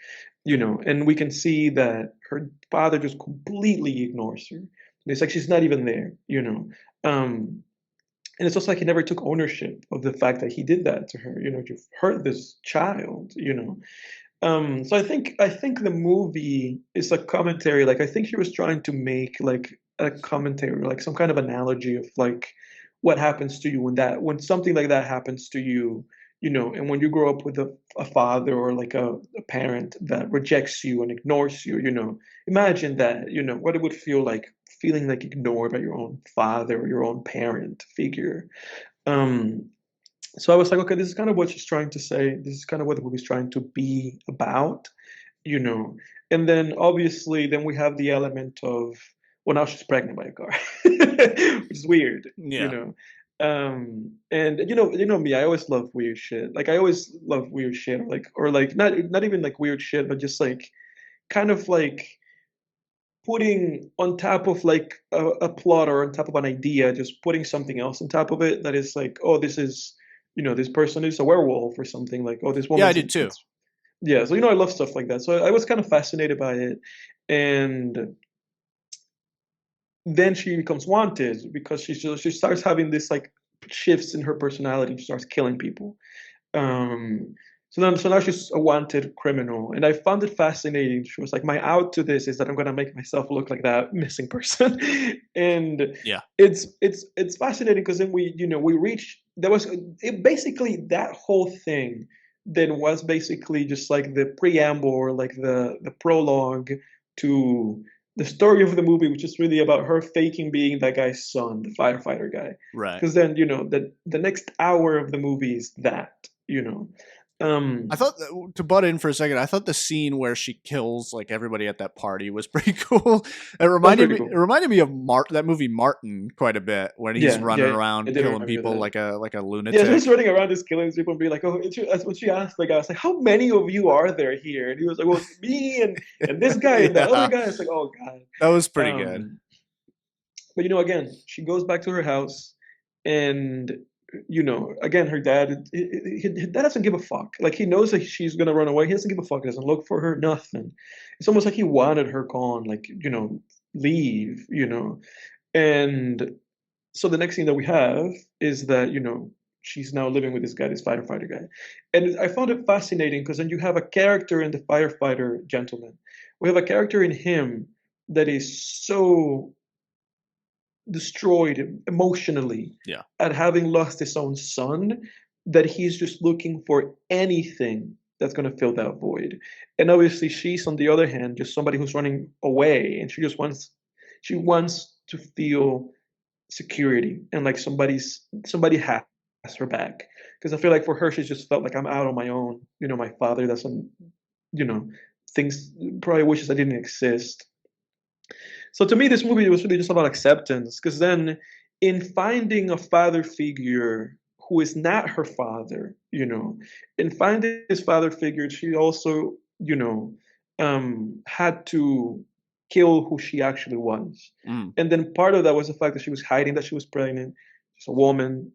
and we can see that her father just completely ignores her. It's like she's not even there, Um, and it's also like he never took ownership of the fact that he did that to her. You've hurt this child, so I think the movie is a commentary. Like I think she was trying to make like a commentary, like some kind of analogy of like what happens to you when something like that happens to you, and when you grow up with a father or like a parent that rejects you and ignores you, imagine that, what it would feel like feeling like ignored by your own father or your own parent figure. Um, so I was like, okay, this is kind of what she's trying to say. This is kind of what the movie's trying to be about, you know. And then obviously, then we have the element of, well, now she's pregnant by a car, which is weird, Yeah. And me, I always love weird shit. Like I always love weird shit, or like not even like weird shit, but just like kind of like putting on top of like a plot or on top of an idea, just putting something else on top of it that is like, oh, this is, this person is a werewolf or something like, oh, this Yeah, I woman's, did too. it's, yeah. So, I love stuff like that. So I was kind of fascinated by it. And then she becomes wanted because she starts having this like shifts in her personality. She starts killing people. Um, so now she's a wanted criminal, and I found it fascinating. She was like, "My out to this is that I'm gonna make myself look like that missing person," and Yeah. it's fascinating because then we reach there was it basically that whole thing then was basically just like the preamble or like the prologue to the story of the movie, which is really about her faking being that guy's son, the firefighter guy. Right. Because then the next hour of the movie is that. I Um, thought to butt in for a second. I thought the scene where she kills like everybody at that party was pretty cool. It that's reminded pretty me. It cool. reminded me of that movie Martin quite a bit when he's Yeah, running yeah, it around did killing remind me of people that. like a Yeah, so lunatic. he's running around just killing people and be like, oh, that's what she asked the guy. I was like, how many of you are there here? And he was like, well, it's me and this guy and that other Yeah, guy. It's like, oh God. that was pretty good. Um, but again, she goes back to her house, and again, her dad, her dad doesn't give a fuck. Like he knows that she's gonna run away. He doesn't give a fuck. He doesn't look for her. Nothing. It's almost like he wanted her gone. Like leave. And so the next thing that we have is that she's now living with this guy, this firefighter guy, and I found it fascinating because then you have a character in the firefighter gentleman. We have a character in him that is so destroyed emotionally Yeah. at having lost his own son that he's just looking for anything that's going to fill that void. And obviously she's on the other hand just somebody who's running away, and she wants to feel security and like somebody has her back, because I feel like for her she's just felt like, I'm out on my own, my father doesn't, you know things, probably wishes I didn't exist. So to me, this movie was really just about acceptance, because then in finding a father figure who is not her father, in finding this father figure, she also, had to kill who she actually was. Mm. And then part of that was the fact that she was hiding that she was pregnant. She's a woman,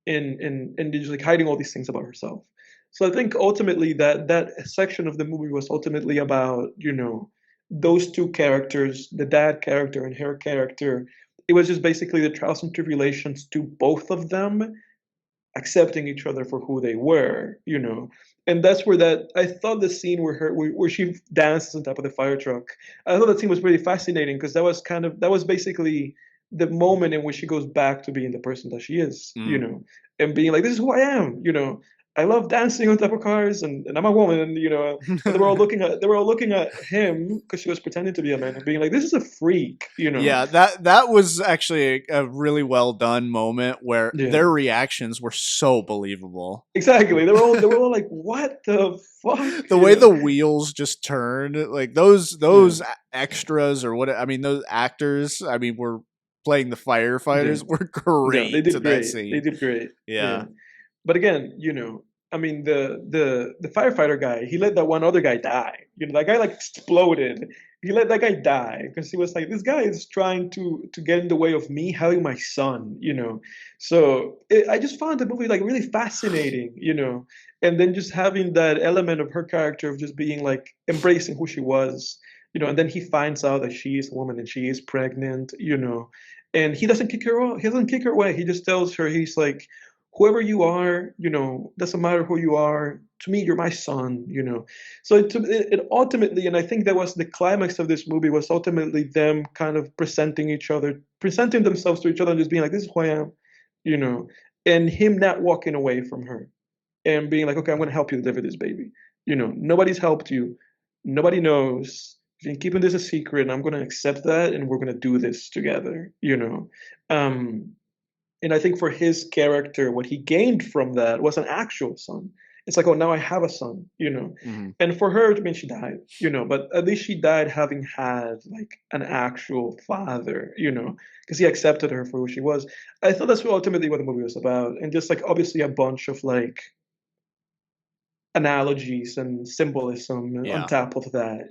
and just like hiding all these things about herself. So I think ultimately that section of the movie was ultimately about, those two characters, the dad character and her character. It was just basically the trials and tribulations to both of them accepting each other for who they were, And that's where that I thought the scene where she dances on top of the fire truck. I thought that scene was really fascinating because that was basically the moment in which she goes back to being the person that she is, Mm. and being like, this is who I am. I love dancing on top of cars, and I'm a woman, and they were all looking at him because she was pretending to be a man and being like, this is a freak. Yeah, that was actually a really well done moment where Yeah. their reactions were so believable. Exactly. They were all like, what the fuck? The way the wheels just turned, like those extras or what I mean, those actors, I mean, were playing the Yeah. firefighters were Yeah, they great to did that great. They scene. did great. Yeah. Yeah. But again, I mean, the firefighter guy, he let that one other guy die. That guy like exploded. He let that guy die because he was like, this guy is trying to get in the way of me having my son. So I just found the movie like really fascinating. And then just having that element of her character of just being like embracing who she was. And then he finds out that she is a woman and she is pregnant. And he doesn't kick her off. He doesn't kick her away. He just tells her, he's like, whoever you are, doesn't matter who you are. To me, you're my son. So it ultimately, and I think that was the climax of this movie, was ultimately them kind of presenting themselves to each other and just being like, this is who I am, and him not walking away from her and being like, okay, I'm going to help you deliver this baby. Nobody's helped you. Nobody knows. You've been keeping this a secret, and I'm going to accept that, and we're going to do this together. Um, and I think for his character, what he gained from that was an actual son. It's like, oh, now I have a son. Mm-hmm. And for her, I mean, she died, but at least she died having had like an actual father, because he accepted her for who she was. I thought that's ultimately what the movie was about. And just like obviously a bunch of like analogies and symbolism on Yeah. top of that.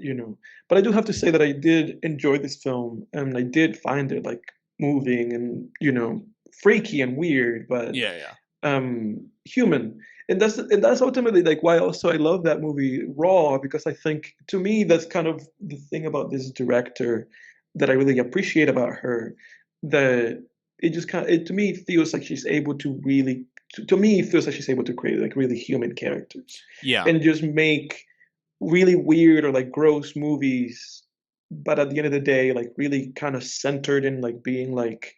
But I do have to say that I did enjoy this film and I did find it like moving and freaky and weird, but Yeah. human. And that's ultimately like why also I love that movie Raw, because I think to me that's kind of the thing about this director that I really appreciate about her, that it just kind of it to me feels like she's able to really to me it feels like she's able to create like really human characters Yeah. and just make really weird or like gross movies, but at the end of the day like really kind of centered in like being like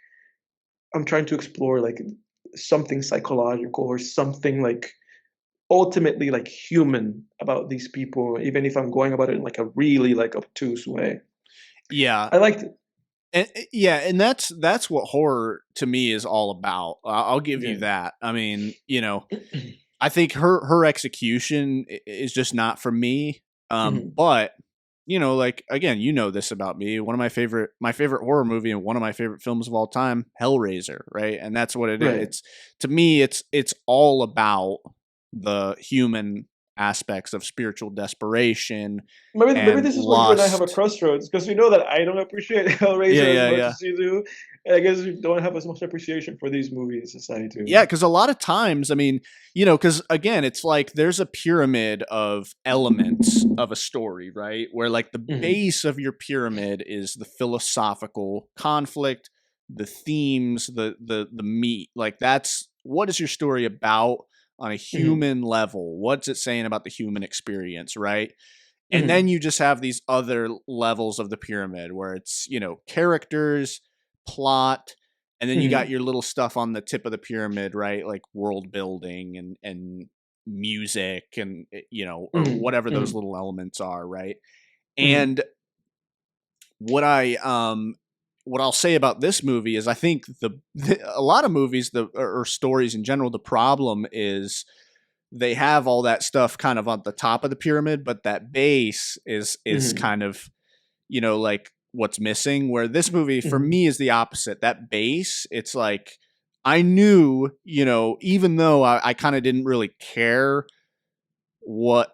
I'm trying to explore like something psychological or something like ultimately like human about these people, even if I'm going about it in like a really like obtuse way. Yeah. I liked it. And that's what horror to me is all about. I'll give you that. I mean, I think her execution is just not for me. But like again, this about me. One of my favorite horror movie and one of my favorite films of all time, Hellraiser, right? And that's what it is. Right. It's to me, it's all about the human aspects of spiritual desperation. Maybe And this is where you and I have a lust. crossroads, because we know that I don't appreciate Hellraiser as much Yeah. as you do, and I guess you don't have as much appreciation for these movies as I do. Yeah, because a lot of times, I mean, because again, it's like there's a pyramid of elements of a story, right? Where like the base of your pyramid is the philosophical conflict, the themes, the meat. Like that's what is your story about on a human level? What's it saying about the human experience, right? And then you just have these other levels of the pyramid where it's, characters, plot, and then you got your little stuff on the tip of the pyramid, right? Like world building and music and, or whatever those little elements are, right? And what I'll say about this movie is I think a lot of movies or stories in general, the problem is they have all that stuff kind of on the top of the pyramid, but that base is kind of, like what's missing. Where this movie for me is the opposite. That base, it's like I knew, even though I kind of didn't really care what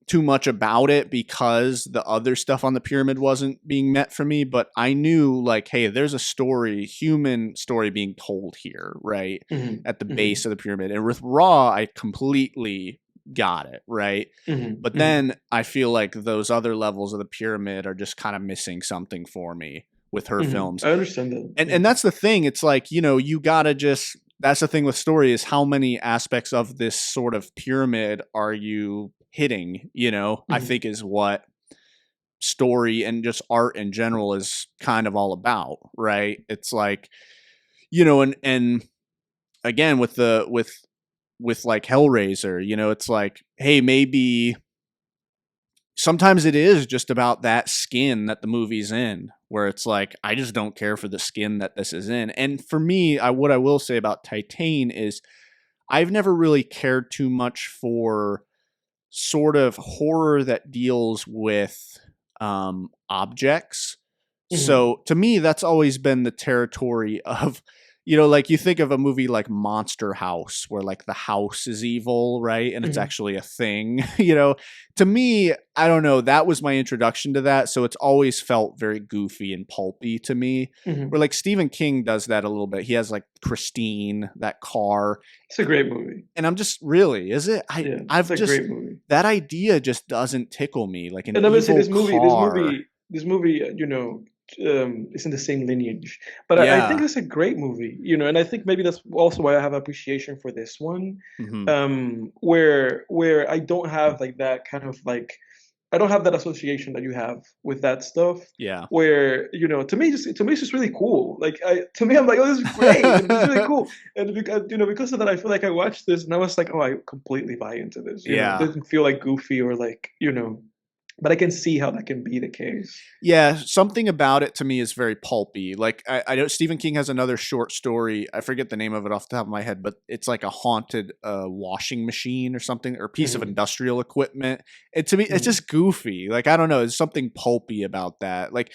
too much about it because the other stuff on the pyramid wasn't being met for me, but I knew like, hey, there's a human story being told here, right? At the base of the pyramid. And with Raw, I completely got it, right? But then I feel like those other levels of the pyramid are just kind of missing something for me with her films. I understand that. And that's the thing. It's like, you gotta just that's the thing with story is how many aspects of this sort of pyramid are you hitting, you know, I think is what story and just art in general is kind of all about, right? It's like, you know, and again with like Hellraiser, you know, it's like, hey, maybe sometimes it is just about that skin that the movie's in, where it's like, I just don't care for the skin that this is in. And for me, what I will say about Titane is I've never really cared too much for sort of horror that deals with objects. So to me, that's always been the territory of, you know, like you think of a movie like Monster House, where like the house is evil, right? And it's actually a thing, you know. To me, I don't know, that was my introduction to that. So it's always felt very goofy and pulpy to me. Where like Stephen King does that a little bit. He has like Christine, that car. It's a great movie. And I'm just, really, is it? I've it's a just, great movie. That idea just doesn't tickle me. Like an and evil this car. this movie, you know, is in the same lineage, but I think it's a great movie, you know, and I think maybe that's also why I have appreciation for this one, where I don't have like that kind of like, I don't have that association that you have with that stuff. Yeah. Where, you know, to me it's just really cool. Like to me, I'm like, oh, this is great. It's really cool. And because, you know, because of that, I feel like I watched this and I was like, oh, I completely buy into this. You know, it doesn't feel like goofy or like, you know, but I can see how that can be the case. Yeah, something about it to me is very pulpy. Like I know Stephen King has another short story. I forget the name of it off the top of my head, but it's like a haunted washing machine or something, or piece of industrial equipment. And to me, it's just goofy. Like, I don't know, there's something pulpy about that. Like,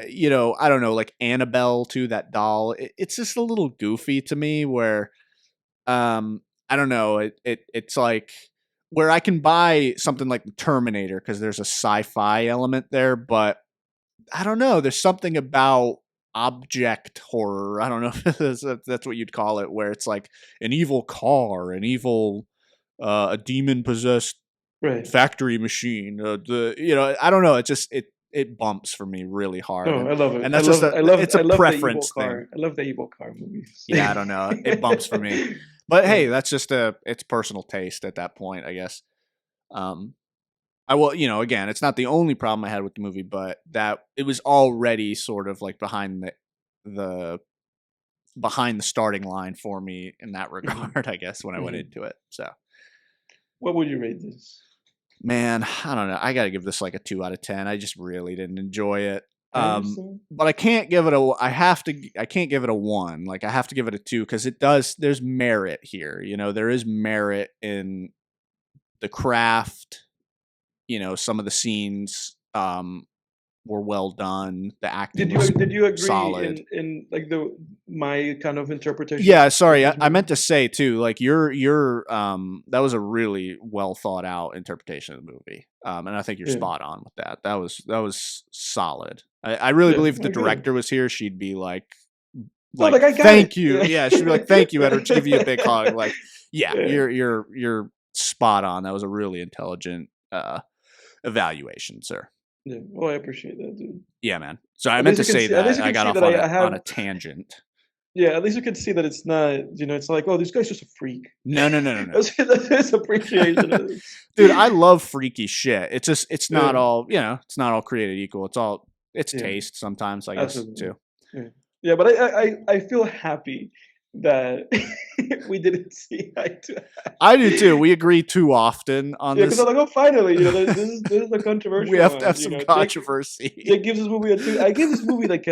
you know, I don't know, like Annabelle too, that doll. It's just a little goofy to me. Where, I don't know, it's like, where I can buy something like Terminator because there's a sci-fi element there, but I don't know. There's something about object horror. I don't know if that's what you'd call it, where it's like an evil car, an evil, a demon possessed factory machine. You know, I don't know. It just it bumps for me really hard. Oh, I love it. And that's it's a preference thing. I love the evil car movies. Yeah, I don't know. It bumps for me. But hey, that's just it's personal taste at that point, I guess. I will, you know, again, it's not the only problem I had with the movie, but that it was already sort of like behind the starting line for me in that regard, I guess, when I went into it. So, what would you rate this? Man, I don't know. I got to give this like a 2 out of 10. I just really didn't enjoy it. But I can't give it I can't give it a 1. Like, I have to give it a 2 because there's merit here. You know, there is merit in the craft. You know, some of the scenes were well done. The acting did you agree solid. in like my kind of interpretation? Yeah, sorry, I meant to say too, like your that was a really well thought out interpretation of the movie. And I think you're spot on with that. That was solid. I really believe if the director was here, she'd be like thank you. Yeah, she'd be like, thank you, Edward, to give you a big hug. Like, you're spot on. That was a really intelligent evaluation, sir. Yeah, well, I appreciate that, dude. Yeah, man. So I meant to say that. I got off on a tangent. Yeah, at least you can see that it's not, you know, it's not like, oh, this guy's just a freak. No. There's appreciation. Dude, I love freaky shit. It's just, it's not all, you know, it's not all created equal. It's taste sometimes, I guess, too. Yeah, but I feel happy that we didn't see eye to eye. I do too. We agree too often on this. Yeah, because I'm like, oh, finally, you know, this is a controversial. We have to have some controversy. Jake gives this movie a 2. I gave this movie like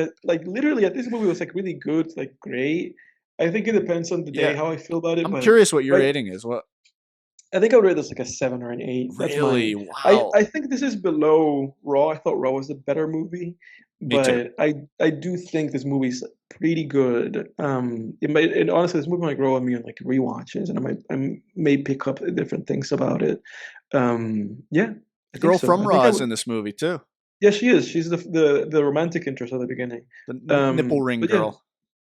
literally, this movie was like really good, like great. I think it depends on the day how I feel about it. I'm curious what your rating is. What? I think I would rate this like a 7 or an 8. Really? Wow. I think this is below Raw. I thought Raw was a better movie. Me too. I do think this movie's pretty good. And honestly, this movie might grow on me on like rewatches, and I may pick up different things about it. Yeah. The girl from Raw is in this movie too. Yeah, she is. She's the romantic interest at the beginning. The nipple ring girl.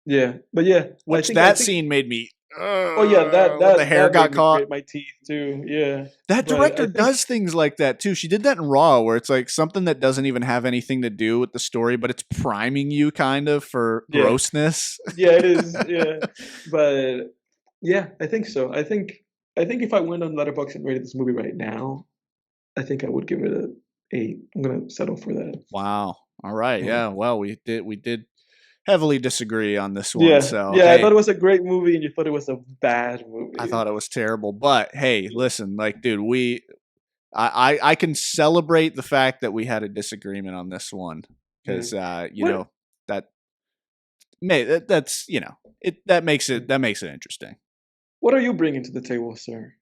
Yeah, but yeah. That scene made me Oh yeah, when the hair that got made me caught. grit my teeth too. Yeah, That but director I think does things like that too. She did that in Raw, where it's like something that doesn't even have anything to do with the story, but it's priming you kind of for yeah, grossness. yeah, it is. Yeah, but yeah, I think so. I think if I went on Letterboxd and rated this movie right now, I think I would give it a 8. I'm gonna settle for that. Wow. All right. Yeah. Yeah. Well, we did heavily disagree on this one. Yeah, So yeah. I hey, thought it was a great movie, and you thought it was a bad I movie. thought it was terrible. But hey, listen, like, dude, I can celebrate the fact that we had a disagreement on this one Yeah. because What that that's that makes yeah. it interesting. What are you bringing to the table, sir?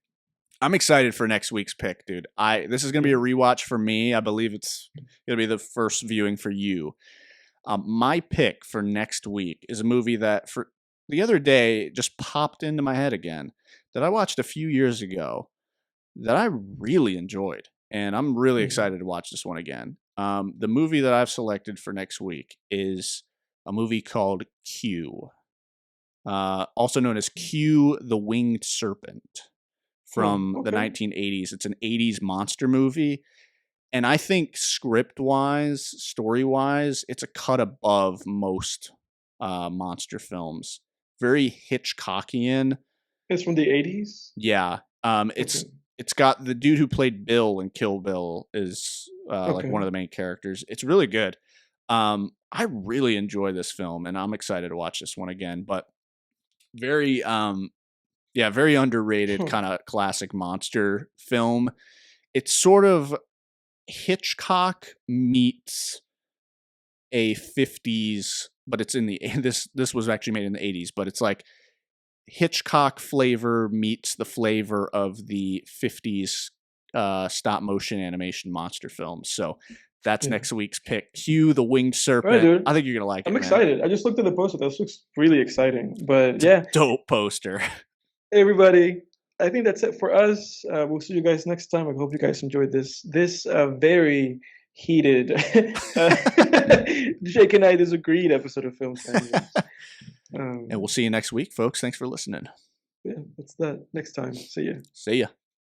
I'm excited for next week's pick, dude. This is gonna be Yeah. a rewatch for me. I believe it's gonna be the first viewing for you. My pick for next week is a movie that for the other day just popped into my head again that I watched a few years ago that I really enjoyed, and I'm really Mhm. excited to watch this one again. The movie that I've selected for next week is a movie called Q, also known as Q the Winged Serpent Huh. from the Okay. 1980s. It's an 80s monster movie. And I think script wise, story wise, it's a cut above most monster films. Very Hitchcockian. It's from the 80s. Yeah. Okay. It's got the dude who played Bill in Kill Bill is like one Okay. of the main characters. It's really good. I really enjoy this film, and I'm excited to watch this one again. But very yeah, very underrated Huh. kind of classic monster film. It's sort of Hitchcock meets a 50s, but it's in the this was actually made in the 80s, but it's like Hitchcock flavor meets the flavor of the 50s stop motion animation monster films. So that's Yeah. next week's pick. Q the Winged All right, Serpent. dude. I think you're gonna like I'm it, man. excited. I just looked at the poster. This looks really exciting. But It's a yeah, dope poster. everybody, I think that's it for us. We'll see you guys next time. I hope you guys enjoyed this very heated Jake and I disagreed episode of Film Tangents. And we'll Um, see you next week, folks. Thanks for listening. yeah, that's that. Next time. See ya. See ya.